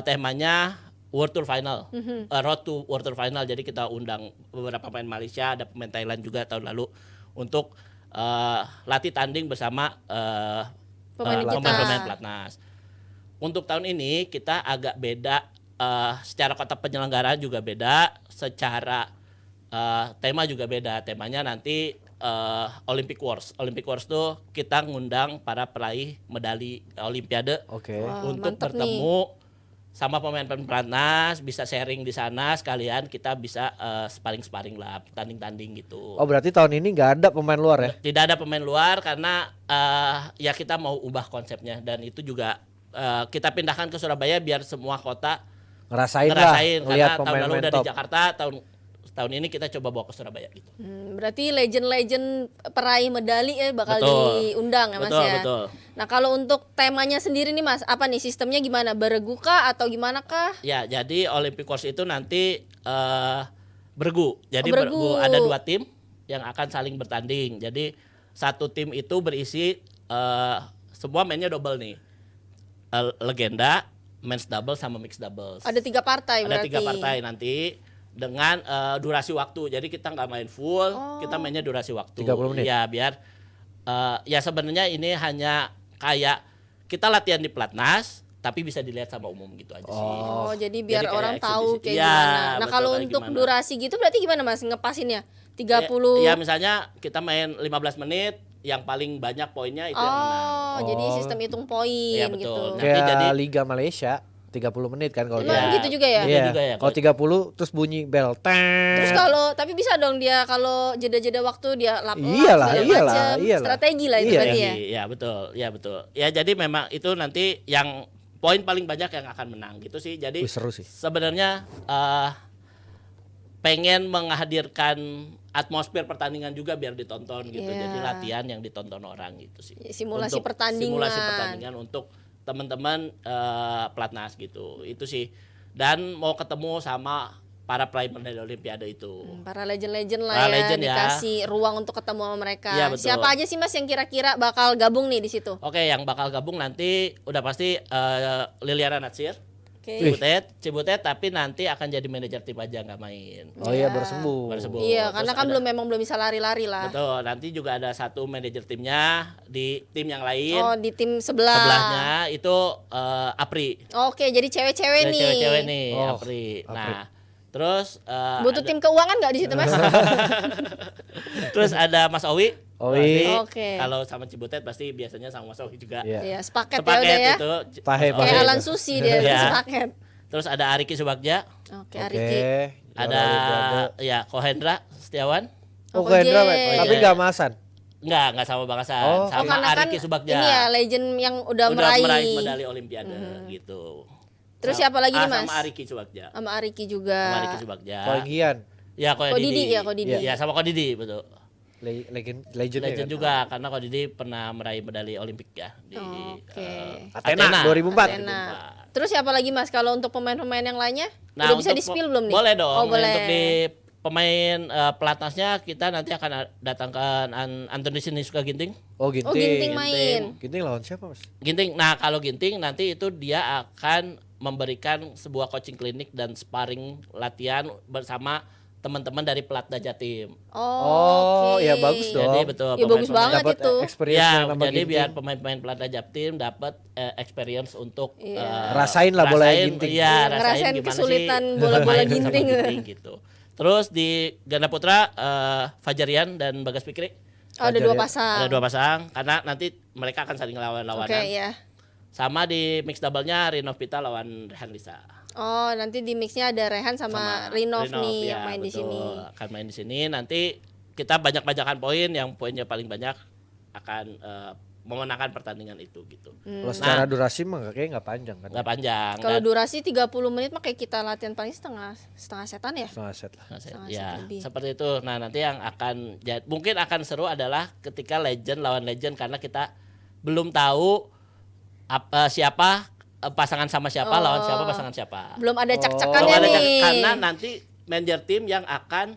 [SPEAKER 2] temanya World Tour Final, Road to World Tour Final. Jadi kita undang beberapa pemain Malaysia, ada pemain Thailand juga tahun lalu untuk latih tanding bersama pemain-pemain pelatnas. Untuk tahun ini kita agak beda, secara kota penyelenggaraan juga beda, secara tema juga beda. Temanya nanti Olympic Wars. Olympic Wars tuh kita ngundang para peraih medali Olimpiade
[SPEAKER 3] Oke.
[SPEAKER 2] untuk
[SPEAKER 1] mantap
[SPEAKER 2] bertemu sama pemain-pemain pelatnas, bisa sharing di sana sekalian kita bisa sparring-sparring lah, tanding-tanding gitu.
[SPEAKER 3] Oh berarti tahun ini nggak ada pemain luar ya?
[SPEAKER 2] Tidak ada pemain luar karena ya kita mau ubah konsepnya, dan itu juga kita pindahkan ke Surabaya biar semua kota
[SPEAKER 3] Ngerasain
[SPEAKER 2] ngerasain,
[SPEAKER 3] ngelihat
[SPEAKER 2] karena tahun lalu udah di
[SPEAKER 3] top.
[SPEAKER 2] Jakarta, tahun ini kita coba bawa ke Surabaya gitu.
[SPEAKER 1] Berarti legend-legend peraih medali bakal
[SPEAKER 2] Betul.
[SPEAKER 1] diundang ya Mas
[SPEAKER 2] Betul,
[SPEAKER 1] ya.
[SPEAKER 2] betul.
[SPEAKER 1] Nah kalau untuk temanya sendiri nih Mas, apa nih sistemnya gimana? Beregu kah atau gimana kah?
[SPEAKER 2] Ya, jadi Olympic Course itu nanti bergu. Jadi
[SPEAKER 1] Oh, bergu.
[SPEAKER 2] ada 2 tim yang akan saling bertanding. Jadi satu tim itu berisi semua mainnya double nih. Legenda, men's double sama mixed doubles.
[SPEAKER 1] Ada 3 partai
[SPEAKER 2] Ada
[SPEAKER 1] berarti.
[SPEAKER 2] 3 partai nanti dengan durasi waktu. Jadi kita nggak main full, kita mainnya durasi waktu.
[SPEAKER 3] 30 menit.
[SPEAKER 2] Ya biar ya sebenarnya ini hanya kayak kita latihan di pelatnas, tapi bisa dilihat sama umum gitu aja sih.
[SPEAKER 1] Oh, jadi biar
[SPEAKER 2] kayak
[SPEAKER 1] orang
[SPEAKER 2] eksibisi.
[SPEAKER 1] tahu kayak
[SPEAKER 2] Iya,
[SPEAKER 1] gimana. Nah,
[SPEAKER 2] betul,
[SPEAKER 1] kalau
[SPEAKER 2] kayak
[SPEAKER 1] untuk
[SPEAKER 2] gimana.
[SPEAKER 1] durasi gitu berarti gimana Mas ngepasinnya? 30.
[SPEAKER 2] Ya misalnya kita main 15 menit, yang paling banyak poinnya itu yang menang.
[SPEAKER 1] Oh, jadi sistem hitung poin
[SPEAKER 2] Iya, betul.
[SPEAKER 1] gitu.
[SPEAKER 2] Nah,
[SPEAKER 3] Kayak
[SPEAKER 2] jadi-
[SPEAKER 3] Liga Malaysia 30 menit kan kalau
[SPEAKER 1] Emang
[SPEAKER 3] dia.
[SPEAKER 1] gitu juga ya?
[SPEAKER 2] Iya.
[SPEAKER 3] Iya.
[SPEAKER 2] juga ya,
[SPEAKER 3] Kalau 30 terus bunyi bel.
[SPEAKER 1] Terus kalau tapi bisa dong dia kalau jeda-jeda waktu dia lap
[SPEAKER 3] Iyalah,
[SPEAKER 1] segala
[SPEAKER 3] iyalah,
[SPEAKER 1] macem.
[SPEAKER 3] iyalah.
[SPEAKER 1] Strategi lah itu
[SPEAKER 3] Iya.
[SPEAKER 1] berarti ya.
[SPEAKER 2] Iya betul, ya betul. Ya jadi memang itu nanti yang poin paling banyak yang akan menang gitu sih. Jadi
[SPEAKER 3] Wih, seru sih.
[SPEAKER 2] sebenarnya pengen menghadirkan atmosfer pertandingan juga biar ditonton gitu.
[SPEAKER 1] Iya.
[SPEAKER 2] Jadi latihan yang ditonton orang gitu sih.
[SPEAKER 1] Simulasi
[SPEAKER 2] Untuk
[SPEAKER 1] pertandingan.
[SPEAKER 2] Simulasi pertandingan untuk teman-teman pelatnas gitu. Itu sih. Dan mau ketemu sama para peraih medali Olimpiade itu.
[SPEAKER 1] Para legend-legend lah
[SPEAKER 2] Para
[SPEAKER 1] ya,
[SPEAKER 2] legend ya.
[SPEAKER 1] dikasih ruang untuk ketemu sama mereka.
[SPEAKER 2] Iya, betul.
[SPEAKER 1] Siapa aja sih Mas yang kira-kira bakal gabung nih di situ?
[SPEAKER 2] Oke, yang bakal gabung nanti udah pasti Liliana Natsir.
[SPEAKER 1] Oke.
[SPEAKER 2] Cibutet, tapi nanti akan jadi manajer tim aja, nggak main.
[SPEAKER 3] Oh iya baru sembuh.
[SPEAKER 2] Baru sembuh.
[SPEAKER 1] Iya,
[SPEAKER 2] Terus
[SPEAKER 1] karena kan
[SPEAKER 2] ada-
[SPEAKER 1] belum bisa lari-lari lah.
[SPEAKER 2] Betul, nanti juga ada satu manajer timnya di tim yang lain.
[SPEAKER 1] Oh, di tim sebelah.
[SPEAKER 2] Sebelahnya itu Apri.
[SPEAKER 1] Oke, jadi cewek-cewek
[SPEAKER 2] Dari
[SPEAKER 1] nih.
[SPEAKER 2] cewek-cewek nih,
[SPEAKER 3] Oh,
[SPEAKER 2] Apri.
[SPEAKER 3] Apri.
[SPEAKER 2] Nah, terus
[SPEAKER 1] Butuh
[SPEAKER 2] ada-
[SPEAKER 1] tim keuangan nggak di situ Mas?
[SPEAKER 2] terus ada Mas Owi.
[SPEAKER 3] Owi.
[SPEAKER 2] Nanti
[SPEAKER 1] Oke.
[SPEAKER 2] Kalau sama Cibutet pasti biasanya sama Mas Owi juga.
[SPEAKER 3] Iya.
[SPEAKER 1] Iya, sepaket, ya
[SPEAKER 2] Sepaket
[SPEAKER 1] udah ya.
[SPEAKER 2] itu.
[SPEAKER 3] Pahe,
[SPEAKER 2] Mas
[SPEAKER 3] pahe.
[SPEAKER 1] Kayak
[SPEAKER 2] Owi.
[SPEAKER 1] Alan Susi dia
[SPEAKER 2] Iya.
[SPEAKER 1] sepaket.
[SPEAKER 2] Terus ada Ariki Subagja,
[SPEAKER 1] Oke,
[SPEAKER 3] Oke.
[SPEAKER 1] Ariki.
[SPEAKER 2] ada ya Kohendra Setiawan.
[SPEAKER 3] Oh,
[SPEAKER 1] Oh,
[SPEAKER 3] Hendra,
[SPEAKER 1] Koje.
[SPEAKER 3] tapi nggak masan.
[SPEAKER 2] Enggak sama Bang Hasan,
[SPEAKER 3] Oh.
[SPEAKER 2] sama
[SPEAKER 1] karena kan
[SPEAKER 2] Ariki Subagja.
[SPEAKER 1] ini ya legend yang udah,
[SPEAKER 2] Udah meraih medali Olimpiade gitu.
[SPEAKER 1] Terus siapa lagi nih, Mas?
[SPEAKER 2] Sama Ariki Subagja.
[SPEAKER 1] Sama Ariki juga.
[SPEAKER 2] Sama Ariki Subagja.
[SPEAKER 3] Kogian.
[SPEAKER 2] Ya,
[SPEAKER 1] Ko Didi ya, Ko Didi.
[SPEAKER 2] Ya, sama Ko Didi, betul.
[SPEAKER 3] Legend
[SPEAKER 2] Legend
[SPEAKER 3] kan?
[SPEAKER 2] juga karena Ko Didi pernah meraih medali Olimpik ya di
[SPEAKER 1] Oke.
[SPEAKER 3] Athena 2004.
[SPEAKER 1] Athena. Terus siapa lagi Mas kalau untuk pemain-pemain yang lainnya?
[SPEAKER 2] Nah,
[SPEAKER 1] Udah bisa
[SPEAKER 2] untuk
[SPEAKER 1] di-spill belum nih?
[SPEAKER 2] Boleh dong.
[SPEAKER 1] Oh, boleh.
[SPEAKER 2] Untuk di pemain pelatnasnya kita nanti akan datangkan Anthony Sinisuka Ginting.
[SPEAKER 3] Oh Ginting.
[SPEAKER 1] Oh, Ginting main.
[SPEAKER 3] Ginting lawan siapa Mas?
[SPEAKER 2] Ginting. Nah, kalau Ginting nanti itu dia akan memberikan sebuah coaching klinik dan sparring latihan bersama teman-teman dari pelatda Jatim.
[SPEAKER 3] Oh,
[SPEAKER 1] oke.
[SPEAKER 3] ya bagus dong.
[SPEAKER 2] Jadi betul.
[SPEAKER 1] Ya, bagus
[SPEAKER 2] pemain-pemain-
[SPEAKER 1] banget
[SPEAKER 3] Dapat
[SPEAKER 1] itu.
[SPEAKER 3] experience
[SPEAKER 2] Ya,
[SPEAKER 3] yang sama
[SPEAKER 2] jadi
[SPEAKER 3] Ginting.
[SPEAKER 2] biar pemain-pemain pelatda Jatim dapat experience untuk
[SPEAKER 3] Rasain lah bola Ginting.
[SPEAKER 2] Iya,
[SPEAKER 1] Iya,
[SPEAKER 2] rasain
[SPEAKER 1] ngerasain
[SPEAKER 2] gimana
[SPEAKER 1] kesulitan
[SPEAKER 2] sih
[SPEAKER 1] bola-bola
[SPEAKER 2] main sama
[SPEAKER 1] Ginting.
[SPEAKER 2] gitu. Terus di ganda putra Fajarian dan Bagas Pikri
[SPEAKER 1] Oh, ada 2 pasang.
[SPEAKER 2] ada 2 pasang karena nanti mereka akan saling lawan-lawanan.
[SPEAKER 1] Oke, ya.
[SPEAKER 2] Sama di mix double-nya Rinov Pita lawan Rehan Lisa.
[SPEAKER 1] Oh, nanti di mixnya ada Rehan sama Rinov nih
[SPEAKER 2] ya,
[SPEAKER 1] yang main di
[SPEAKER 2] betul.
[SPEAKER 1] sini.
[SPEAKER 2] Akan main di sini. Nanti kita banyak-banyakan poin, yang poinnya paling banyak akan memenangkan pertandingan itu gitu.
[SPEAKER 3] Kalau secara durasi mah kayaknya nggak panjang kan?
[SPEAKER 2] Nggak panjang.
[SPEAKER 1] Kalau
[SPEAKER 2] dan-
[SPEAKER 1] durasi 30 menit mah kayak kita latihan paling setengah setan ya.
[SPEAKER 3] Setengah set lah.
[SPEAKER 1] Setengah
[SPEAKER 2] ya
[SPEAKER 1] set lebih.
[SPEAKER 2] seperti itu. Nah nanti yang akan mungkin akan seru adalah ketika legend lawan legend karena kita belum tahu siapa pasangan sama siapa lawan siapa pasangan siapa.
[SPEAKER 1] Belum ada
[SPEAKER 2] Belum
[SPEAKER 1] cak-cakannya
[SPEAKER 2] ada
[SPEAKER 1] nih.
[SPEAKER 2] karena nanti manajer tim yang akan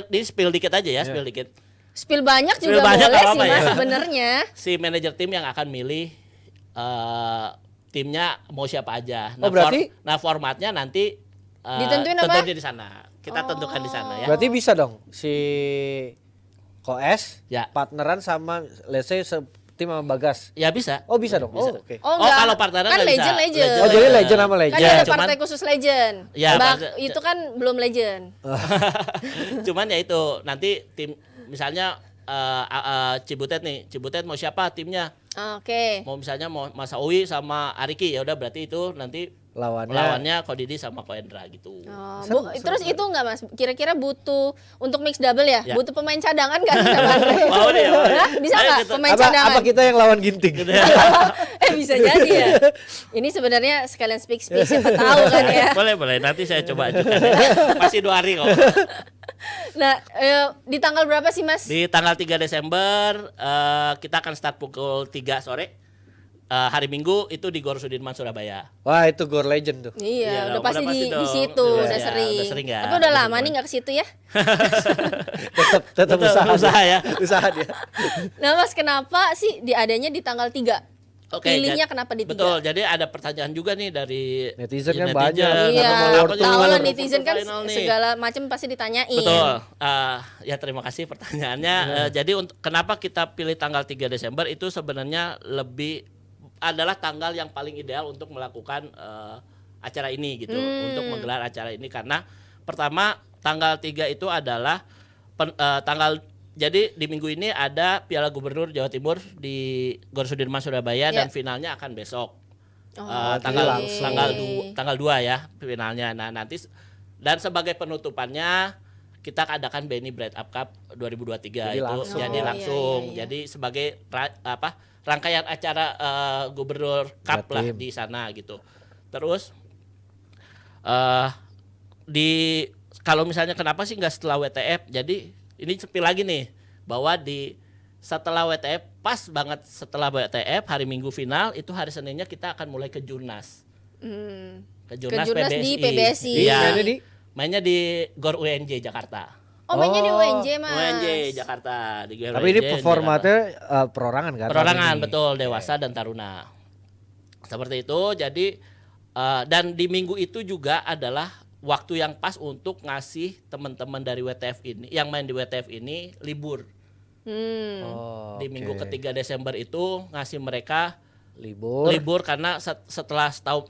[SPEAKER 2] di spill dikit aja ya, spill dikit.
[SPEAKER 1] Spill banyak
[SPEAKER 2] Spill
[SPEAKER 1] juga
[SPEAKER 2] banyak
[SPEAKER 1] boleh
[SPEAKER 2] nggak
[SPEAKER 1] sih
[SPEAKER 2] apa-apa
[SPEAKER 1] Mas
[SPEAKER 2] ya.
[SPEAKER 1] sebenarnya.
[SPEAKER 2] Si manajer tim yang akan milih timnya mau siapa aja.
[SPEAKER 3] Oh, berarti-
[SPEAKER 2] formatnya nanti
[SPEAKER 1] Ditentuin apa?
[SPEAKER 2] Tentunya di sana. Kita tentukan di sana ya.
[SPEAKER 3] Berarti bisa dong si Koes
[SPEAKER 2] Ya.
[SPEAKER 3] partneran sama let's say tim sama Bagas.
[SPEAKER 2] Ya bisa.
[SPEAKER 3] Oh bisa dong.
[SPEAKER 2] Bisa.
[SPEAKER 3] Oh, oke.
[SPEAKER 1] Oh,
[SPEAKER 2] Oh,
[SPEAKER 1] enggak.
[SPEAKER 2] kalau partneran
[SPEAKER 1] kan
[SPEAKER 2] nggak bisa.
[SPEAKER 1] legend.
[SPEAKER 3] Oh jadi legend sama
[SPEAKER 1] Kan
[SPEAKER 3] legend.
[SPEAKER 2] Ya,
[SPEAKER 1] ada
[SPEAKER 2] cuman-
[SPEAKER 1] partai khusus legend.
[SPEAKER 2] Ya,
[SPEAKER 1] Itu kan belum legend.
[SPEAKER 2] Cuman ya itu nanti tim misalnya Cibutet nih. Cibutet mau siapa timnya?
[SPEAKER 1] Oke.
[SPEAKER 2] Mau misalnya mau Mas Owi sama Ariki, ya udah berarti itu nanti lawannya Ko Didi sama Ko Endra gitu.
[SPEAKER 1] Terus itu enggak Mas? Kira-kira butuh untuk mix double ya?
[SPEAKER 2] Ya.
[SPEAKER 1] Butuh pemain cadangan kan sama Andre?
[SPEAKER 2] Mau deh, mau deh.
[SPEAKER 1] Hah? Bisa
[SPEAKER 2] Ayo
[SPEAKER 1] enggak
[SPEAKER 2] gitu.
[SPEAKER 1] pemain
[SPEAKER 3] apa,
[SPEAKER 1] cadangan?
[SPEAKER 3] apa kita yang lawan Ginting?
[SPEAKER 1] Bisa jadi ya. Ini sebenarnya sekalian speak siapa tahu kan ya.
[SPEAKER 2] Boleh, nanti saya coba ajukan. Masih 2 hari kok.
[SPEAKER 1] Nah, di tanggal berapa sih Mas?
[SPEAKER 2] Di tanggal 3 Desember kita akan start pukul 3 sore. Hari Minggu itu di Gor Sudirman Surabaya.
[SPEAKER 3] Wah itu Gor Legend tuh.
[SPEAKER 1] Iya,
[SPEAKER 2] Iya
[SPEAKER 1] udah
[SPEAKER 2] dong,
[SPEAKER 1] pasti
[SPEAKER 2] udah pasti
[SPEAKER 1] di
[SPEAKER 2] dong.
[SPEAKER 1] situ,
[SPEAKER 2] Iya,
[SPEAKER 1] udah
[SPEAKER 2] iya,
[SPEAKER 1] sering.
[SPEAKER 2] udah sering ya.
[SPEAKER 1] Tapi udah
[SPEAKER 2] Udah
[SPEAKER 1] lama
[SPEAKER 2] sering.
[SPEAKER 1] nih nggak ke situ ya.
[SPEAKER 3] tetap usaha
[SPEAKER 2] ya.
[SPEAKER 3] Usaha dia.
[SPEAKER 1] Nah, Mas, kenapa sih diadanya di tanggal 3?
[SPEAKER 2] Oke,
[SPEAKER 1] Pilihnya kenapa di 3?
[SPEAKER 2] Betul. Jadi ada pertanyaan juga nih dari
[SPEAKER 3] Netizen kan banyak.
[SPEAKER 1] Iya,
[SPEAKER 2] Kenapa
[SPEAKER 1] tahu
[SPEAKER 2] jadi
[SPEAKER 1] lah
[SPEAKER 2] final
[SPEAKER 1] netizen kan
[SPEAKER 2] final nih?
[SPEAKER 1] segala macam pasti ditanyain.
[SPEAKER 2] Betul. Ya terima kasih pertanyaannya. Jadi untuk kenapa kita pilih tanggal 3 Desember itu sebenarnya adalah tanggal yang paling ideal untuk melakukan acara ini gitu, untuk menggelar acara ini karena pertama tanggal 3 itu adalah tanggal. Jadi di minggu ini ada Piala Gubernur Jawa Timur di Gor Sudirman Surabaya dan finalnya akan besok. Tanggal 2 ya finalnya. Nah, nanti dan sebagai penutupannya kita adakan BNI Bread Up Cup 2023
[SPEAKER 3] Jadi
[SPEAKER 2] itu
[SPEAKER 3] langsung.
[SPEAKER 2] jadi langsung.
[SPEAKER 1] Iya.
[SPEAKER 2] Jadi sebagai rangkaian acara Gubernur Cup lah
[SPEAKER 3] Jatim.
[SPEAKER 2] di sana gitu. Terus kalau misalnya kenapa sih nggak setelah WTF? Jadi ini sepi lagi nih bahwa setelah WTF pas banget setelah WTF hari Minggu final itu hari Seninnya kita akan mulai ke Jurnas. Ke Jurnas
[SPEAKER 1] di PBSI.
[SPEAKER 2] Iya.
[SPEAKER 3] Mainnya di?
[SPEAKER 2] Mainnya di Gor UNJ Jakarta.
[SPEAKER 1] Oh, mainnya di UNJ, Mas.
[SPEAKER 2] UNJ Jakarta di Gor
[SPEAKER 3] Tapi
[SPEAKER 2] UNJ
[SPEAKER 3] ini
[SPEAKER 2] Jakarta.
[SPEAKER 3] formatnya perorangan kan?
[SPEAKER 2] Perorangan
[SPEAKER 3] Ini.
[SPEAKER 2] betul dewasa dan taruna. Seperti itu. Jadi dan di minggu itu juga adalah waktu yang pas untuk ngasih teman-teman dari WTF ini yang main di WTF ini libur.
[SPEAKER 3] Oh,
[SPEAKER 2] Di minggu
[SPEAKER 3] oke.
[SPEAKER 2] ketiga Desember itu ngasih mereka
[SPEAKER 3] libur.
[SPEAKER 2] libur karena setelah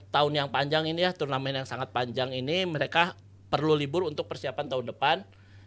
[SPEAKER 2] tahun yang panjang ini ya, turnamen yang sangat panjang ini mereka perlu libur untuk persiapan tahun depan.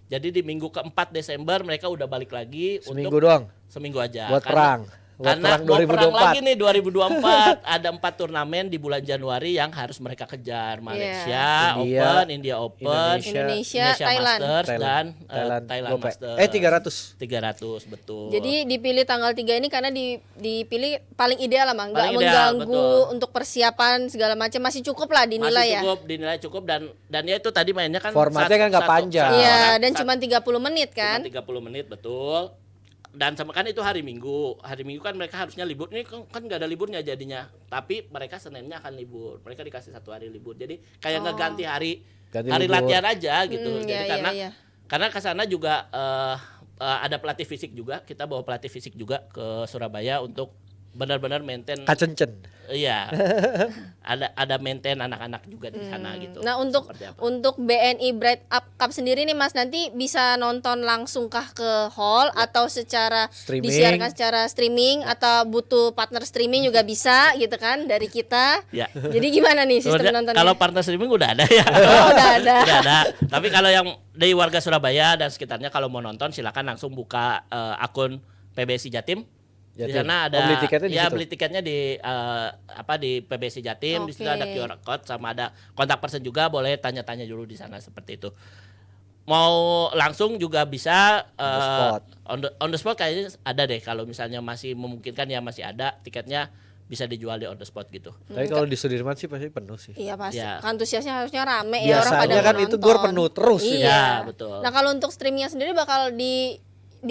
[SPEAKER 2] Jadi di minggu keempat Desember mereka udah balik lagi
[SPEAKER 3] Seminggu
[SPEAKER 2] untuk
[SPEAKER 3] doang.
[SPEAKER 2] seminggu aja.
[SPEAKER 3] Buat perang. Buat
[SPEAKER 2] Karena
[SPEAKER 3] perang
[SPEAKER 2] mau perang
[SPEAKER 3] 2024.
[SPEAKER 2] lagi nih 2024 ada 4 turnamen di bulan Januari yang harus mereka kejar. Malaysia
[SPEAKER 3] India,
[SPEAKER 2] Open, India Open,
[SPEAKER 1] Indonesia, Thailand.
[SPEAKER 2] Masters dan
[SPEAKER 3] Thailand.
[SPEAKER 2] Thailand
[SPEAKER 3] Gope.
[SPEAKER 2] Masters.
[SPEAKER 3] 300.
[SPEAKER 2] 300 betul.
[SPEAKER 1] Jadi dipilih tanggal 3 ini karena dipilih paling ideal lah, Mang. Nggak
[SPEAKER 2] Paling ideal,
[SPEAKER 1] mengganggu
[SPEAKER 2] betul.
[SPEAKER 1] untuk persiapan segala macam, masih cukup lah dinilai
[SPEAKER 2] masih
[SPEAKER 1] ya.
[SPEAKER 2] cukup, dinilai cukup dan ya itu tadi mainnya kan
[SPEAKER 3] Formatnya kan nggak panjang.
[SPEAKER 1] Iya, dan cuma 30 menit kan.
[SPEAKER 2] 30 menit betul. Dan sama kan itu hari Minggu kan mereka harusnya libur. Ini kan nggak ada liburnya jadinya. Tapi mereka Seninnya akan libur. Mereka dikasih 1 hari libur. Jadi kayak ngeganti hari
[SPEAKER 3] Ganti libur.
[SPEAKER 2] latihan aja gitu. Jadi
[SPEAKER 1] Iya, iya.
[SPEAKER 2] karena ke sana juga ada pelatih fisik juga. Kita bawa pelatih fisik juga ke Surabaya untuk benar-benar maintain.
[SPEAKER 3] Kacencen.
[SPEAKER 2] Iya. ada maintain anak-anak juga di sana gitu.
[SPEAKER 1] Nah, untuk
[SPEAKER 2] Seperti apa?
[SPEAKER 1] untuk BNI Bread Up Cup sendiri nih Mas, nanti bisa nonton langsung kah ke hall atau secara
[SPEAKER 3] Streaming.
[SPEAKER 1] disiarkan secara streaming atau butuh partner streaming juga bisa gitu kan dari kita.
[SPEAKER 2] Ya.
[SPEAKER 1] Jadi gimana nih sistem
[SPEAKER 2] Sebenarnya
[SPEAKER 1] nontonnya?
[SPEAKER 2] kalau partner streaming udah ada ya.
[SPEAKER 1] Oh, udah ada.
[SPEAKER 2] Udah ada. Tapi kalau yang dari warga Surabaya dan sekitarnya kalau mau nonton silakan langsung buka akun PBSI Jatim. Di
[SPEAKER 3] Jatim.
[SPEAKER 2] sana ada
[SPEAKER 3] Oh, beli tiketnya di situ?
[SPEAKER 2] beli tiketnya di PBSI Jatim. Di situ
[SPEAKER 1] Oke.
[SPEAKER 2] ada QR code sama ada kontak person juga, boleh tanya-tanya dulu di sana seperti itu. Mau langsung juga bisa
[SPEAKER 3] spot.
[SPEAKER 2] on the spot kayaknya ada deh kalau misalnya masih memungkinkan ya masih ada tiketnya bisa dijual di on the spot gitu.
[SPEAKER 3] Tapi kalau di Sudirman sih pasti penuh sih.
[SPEAKER 1] Iya pasti.
[SPEAKER 2] Ya.
[SPEAKER 1] Antusiasnya harusnya rame ya orang pada
[SPEAKER 3] Biasanya kan
[SPEAKER 1] mau
[SPEAKER 3] itu
[SPEAKER 1] nonton.
[SPEAKER 3] gor penuh terus.
[SPEAKER 1] Iya.
[SPEAKER 2] Ya, betul.
[SPEAKER 1] Nah, kalau untuk streamingnya sendiri bakal di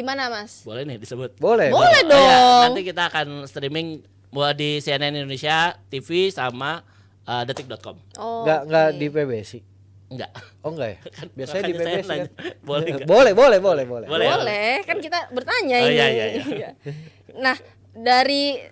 [SPEAKER 1] mana, Mas?
[SPEAKER 2] Boleh nih disebut.
[SPEAKER 3] Boleh.
[SPEAKER 1] Boleh
[SPEAKER 2] Oh,
[SPEAKER 1] dong.
[SPEAKER 2] iya, nanti kita akan streaming buat di CNN Indonesia TV sama detik.com.
[SPEAKER 1] Oh.
[SPEAKER 3] Nggak
[SPEAKER 1] oke.
[SPEAKER 3] di PBSI.
[SPEAKER 2] Enggak.
[SPEAKER 3] Oh enggak ya? Biasanya di
[SPEAKER 2] Makanya saya
[SPEAKER 3] PBSI kan.
[SPEAKER 2] nanya, boleh enggak?
[SPEAKER 3] Boleh.
[SPEAKER 2] Boleh.
[SPEAKER 1] Boleh, kan kita bertanya
[SPEAKER 2] Oh,
[SPEAKER 1] ini.
[SPEAKER 2] iya.
[SPEAKER 1] Nah, dari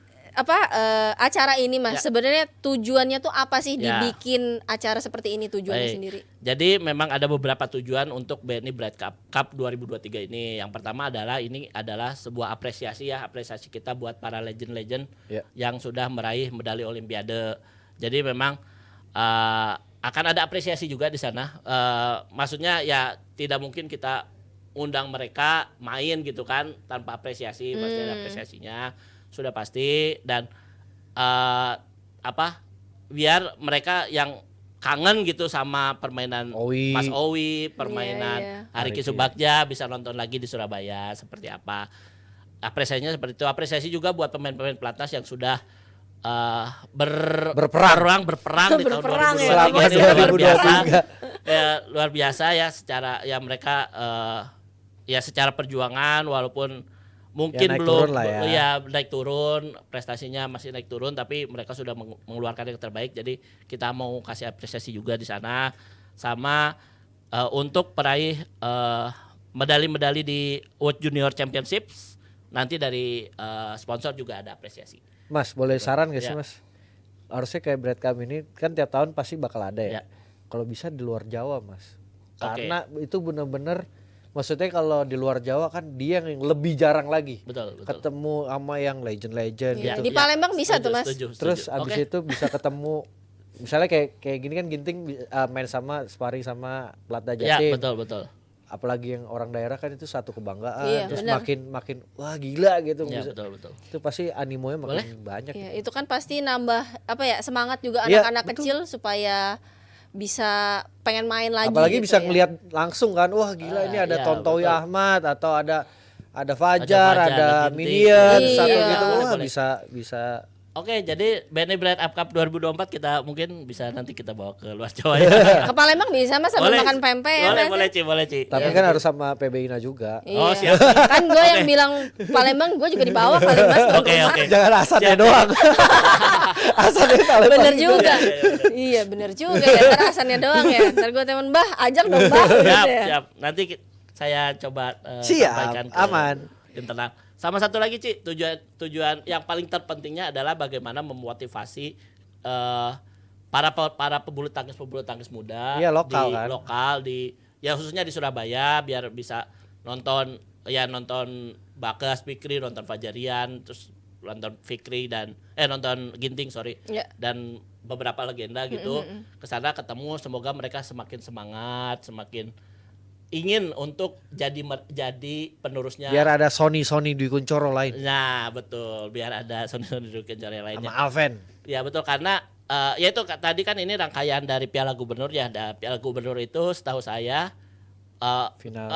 [SPEAKER 1] acara ini Mas,
[SPEAKER 2] Ya.
[SPEAKER 1] sebenarnya tujuannya tuh apa sih
[SPEAKER 2] Ya.
[SPEAKER 1] dibikin acara seperti ini tujuannya
[SPEAKER 2] Baik.
[SPEAKER 1] sendiri?
[SPEAKER 2] Jadi memang ada beberapa tujuan untuk BNI Bright Cup 2023 ini. Yang pertama adalah ini adalah sebuah apresiasi kita buat para legend-legend
[SPEAKER 3] Ya.
[SPEAKER 2] yang sudah meraih medali Olimpiade. Jadi memang akan ada apresiasi juga di sana. Maksudnya ya tidak mungkin kita undang mereka main gitu kan tanpa apresiasi, pasti ada apresiasinya sudah pasti. Dan biar mereka yang kangen gitu sama permainan
[SPEAKER 3] Owi.
[SPEAKER 2] Mas Owi, permainan
[SPEAKER 1] Iya.
[SPEAKER 2] Hariki Subagja bisa nonton lagi di Surabaya seperti apa. Apresiasinya seperti itu. Apresiasi juga buat pemain-pemain pelatnas yang sudah berperang di tahun
[SPEAKER 1] Berperang
[SPEAKER 2] 2023
[SPEAKER 1] ya,
[SPEAKER 2] ini luar
[SPEAKER 3] 2023.
[SPEAKER 2] biasa. Ya, luar biasa ya secara ya mereka ya secara perjuangan walaupun mungkin
[SPEAKER 3] naik
[SPEAKER 2] belum
[SPEAKER 3] turun lah ya.
[SPEAKER 2] naik turun, prestasinya masih naik turun tapi mereka sudah mengeluarkan yang terbaik. Jadi kita mau kasih apresiasi juga di sana sama untuk peraih medali-medali di World Junior Championships nanti dari sponsor juga ada apresiasi.
[SPEAKER 3] Mas, boleh saran gak sih
[SPEAKER 2] Ya.
[SPEAKER 3] Mas? Harusnya kayak Bright Cup ini kan tiap tahun pasti bakal ada ya.
[SPEAKER 2] Ya.
[SPEAKER 3] Kalau bisa di luar Jawa Mas.
[SPEAKER 2] Oke.
[SPEAKER 3] Karena itu bener-bener, maksudnya kalau di luar Jawa kan dia yang lebih jarang lagi.
[SPEAKER 2] Betul.
[SPEAKER 3] Ketemu sama yang legend-legend
[SPEAKER 1] Iya,
[SPEAKER 3] gitu.
[SPEAKER 1] di Palembang bisa tuh Mas.
[SPEAKER 3] Terus abis
[SPEAKER 2] Oke.
[SPEAKER 3] itu bisa ketemu, misalnya kayak gini kan Ginting main sama sparring sama Platda
[SPEAKER 2] Ya,
[SPEAKER 3] Jatim.
[SPEAKER 2] betul.
[SPEAKER 3] Apalagi yang orang daerah kan itu satu kebanggaan.
[SPEAKER 1] Iya,
[SPEAKER 3] Terus
[SPEAKER 1] benar.
[SPEAKER 3] makin wah gila gitu.
[SPEAKER 2] Ya,
[SPEAKER 3] Bisa-
[SPEAKER 2] betul.
[SPEAKER 3] Itu pasti animonya makin banyak.
[SPEAKER 1] Iya, itu kan pasti nambah semangat juga
[SPEAKER 3] Iya,
[SPEAKER 1] anak-anak
[SPEAKER 3] betul.
[SPEAKER 1] kecil supaya bisa pengen main lagi.
[SPEAKER 3] Apalagi
[SPEAKER 1] gitu
[SPEAKER 3] bisa
[SPEAKER 1] ya.
[SPEAKER 3] ngelihat langsung kan, wah gila ini ada
[SPEAKER 2] Iya,
[SPEAKER 3] Tontowi
[SPEAKER 2] betul.
[SPEAKER 3] Ahmad atau ada Fajar,
[SPEAKER 2] Fajar,
[SPEAKER 3] ada
[SPEAKER 2] ada
[SPEAKER 3] Minion
[SPEAKER 1] Ginting.
[SPEAKER 3] satu
[SPEAKER 1] Iya.
[SPEAKER 3] gitu, wah
[SPEAKER 2] Boleh.
[SPEAKER 3] bisa.
[SPEAKER 2] Oke, jadi BNI Bright Cup 2024 kita mungkin bisa nanti kita bawa ke luar Jawa ya.
[SPEAKER 1] Ke Palembang bisa Mas sambil makan pempek ya Mas.
[SPEAKER 2] boleh Ci.
[SPEAKER 3] Tapi kan harus sama PBINA juga.
[SPEAKER 1] Iya.
[SPEAKER 2] Oh, siap.
[SPEAKER 1] Kan gue yang bilang Palembang, gue juga dibawa kali Mas. tuan
[SPEAKER 2] Oke,
[SPEAKER 1] rumah.
[SPEAKER 2] oke.
[SPEAKER 3] Jangan asalnya
[SPEAKER 2] Siap,
[SPEAKER 3] doang. Asalnya Palembang.
[SPEAKER 1] Bener juga.
[SPEAKER 2] Iya.
[SPEAKER 1] Iya bener juga ya. Ntar alasannya doang ya. Ntar gue temen Mbah, ajak dong Mbah. gitu ya.
[SPEAKER 2] Siap. Nanti saya coba
[SPEAKER 3] Siap,
[SPEAKER 2] sampaikan ke
[SPEAKER 3] aman.
[SPEAKER 2] internal. Sama satu lagi Ci, tujuan yang paling terpentingnya adalah bagaimana memotivasi para pebulu tangkis muda
[SPEAKER 3] Iya, lokal
[SPEAKER 2] di
[SPEAKER 3] kan.
[SPEAKER 2] lokal ya khususnya di Surabaya biar bisa nonton Bagas Fikri, nonton Fajarian, terus nonton Fikri dan nonton Ginting
[SPEAKER 1] Iya.
[SPEAKER 2] dan beberapa legenda gitu kesana ketemu, semoga mereka semakin semangat, semakin ingin untuk jadi penerusnya.
[SPEAKER 3] Biar ada Sony Dwi Kuncoro lain
[SPEAKER 2] Nah betul, biar ada Sony Dukun yang lainnya.
[SPEAKER 3] sama Alven.
[SPEAKER 2] Ya betul, karena ya itu tadi kan ini rangkaian dari Piala Gubernur ya. Piala Gubernur itu setahu saya
[SPEAKER 3] Final.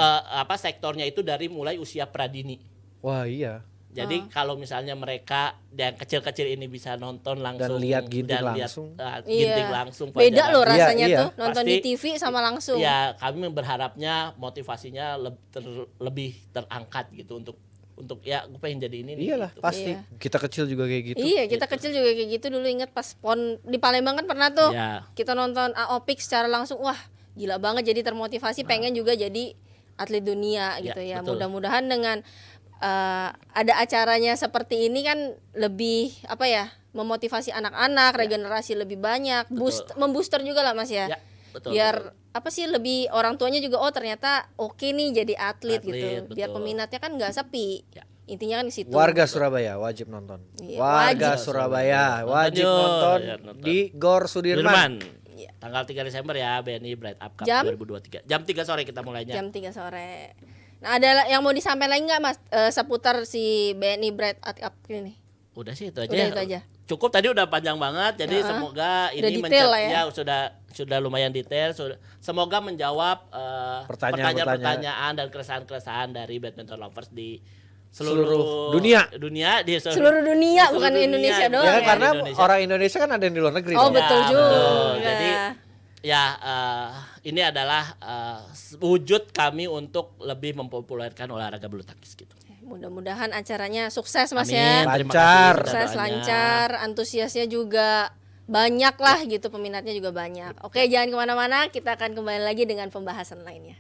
[SPEAKER 2] sektornya itu dari mulai usia pradini.
[SPEAKER 3] Wah iya.
[SPEAKER 2] Jadi kalau misalnya mereka yang kecil-kecil ini bisa nonton langsung
[SPEAKER 3] lihat Ginting
[SPEAKER 2] dan lihat,
[SPEAKER 3] langsung.
[SPEAKER 2] Ginting
[SPEAKER 1] Iya.
[SPEAKER 2] langsung,
[SPEAKER 1] Beda
[SPEAKER 2] Fajar
[SPEAKER 1] loh rasanya
[SPEAKER 3] Iya,
[SPEAKER 1] tuh nonton di
[SPEAKER 2] Pasti.
[SPEAKER 1] TV sama langsung.
[SPEAKER 2] Ya, kami berharapnya motivasinya lebih terangkat gitu untuk ya gue pengen jadi ini nih,
[SPEAKER 3] Iyalah
[SPEAKER 2] gitu.
[SPEAKER 3] pasti.
[SPEAKER 1] Iya.
[SPEAKER 3] Kita kecil juga kayak gitu.
[SPEAKER 1] Iya, kita kecil juga kayak gitu dulu, inget pas PON di Palembang kan pernah tuh.
[SPEAKER 2] Ya.
[SPEAKER 1] Kita nonton AOPIK secara langsung, wah gila banget, jadi termotivasi pengen juga jadi atlet dunia gitu ya.
[SPEAKER 2] betul.
[SPEAKER 1] Mudah-mudahan dengan ada acaranya seperti ini kan lebih memotivasi anak-anak, regenerasi lebih banyak, membooster juga lah Mas ya.
[SPEAKER 2] Ya, betul.
[SPEAKER 1] Biar lebih orang tuanya juga ternyata oke nih jadi atlet gitu. Biar
[SPEAKER 2] betul.
[SPEAKER 1] peminatnya kan nggak sepi.
[SPEAKER 2] Ya.
[SPEAKER 1] Intinya kan di situ.
[SPEAKER 3] Warga Surabaya wajib nonton.
[SPEAKER 1] Iya,
[SPEAKER 3] Warga
[SPEAKER 1] wajib.
[SPEAKER 3] Surabaya
[SPEAKER 2] Nonton
[SPEAKER 3] wajib
[SPEAKER 2] yuk.
[SPEAKER 3] nonton
[SPEAKER 2] Ya, nonton.
[SPEAKER 3] di Gor Sudirman.
[SPEAKER 2] Dirman.
[SPEAKER 1] Iya.
[SPEAKER 2] Tanggal 3 Desember ya, BNI Bright Cup
[SPEAKER 1] Jam?
[SPEAKER 2] 2023. Jam 3 sore kita mulainya.
[SPEAKER 1] Jam 3 sore. Nah, ada yang mau disampaikan lagi nggak Mas seputar si BNI Bright Cup ini?
[SPEAKER 2] Udah sih itu aja.
[SPEAKER 1] Udah itu aja.
[SPEAKER 2] Cukup, tadi udah panjang banget. Jadi semoga
[SPEAKER 1] Udah
[SPEAKER 2] ini
[SPEAKER 1] detail lah ya.
[SPEAKER 2] sudah lumayan detail. Semoga menjawab pertanyaan-pertanyaan dan keresahan-keresahan dari badminton lovers di
[SPEAKER 3] Seluruh
[SPEAKER 2] dunia di
[SPEAKER 1] Seluruh dunia,
[SPEAKER 2] seluruh
[SPEAKER 1] bukan
[SPEAKER 2] dunia.
[SPEAKER 1] Indonesia
[SPEAKER 3] Ya
[SPEAKER 1] doang
[SPEAKER 3] kan
[SPEAKER 1] ya.
[SPEAKER 3] karena
[SPEAKER 2] Di Indonesia.
[SPEAKER 3] orang Indonesia kan ada yang di luar negeri.
[SPEAKER 1] Oh,
[SPEAKER 3] dong.
[SPEAKER 1] betul juga.
[SPEAKER 2] Jadi ya ini adalah wujud kami untuk lebih mempopulerkan olahraga bulu tangkis gitu.
[SPEAKER 1] Mudah-mudahan acaranya sukses Mas
[SPEAKER 2] Amin.
[SPEAKER 1] ya.
[SPEAKER 2] Terima
[SPEAKER 3] Lancar.
[SPEAKER 2] kasih sudah
[SPEAKER 1] Sukses,
[SPEAKER 2] doanya.
[SPEAKER 1] lancar, antusiasnya juga banyak lah gitu, peminatnya juga banyak. Oke, jangan kemana-mana, kita akan kembali lagi dengan pembahasan lainnya.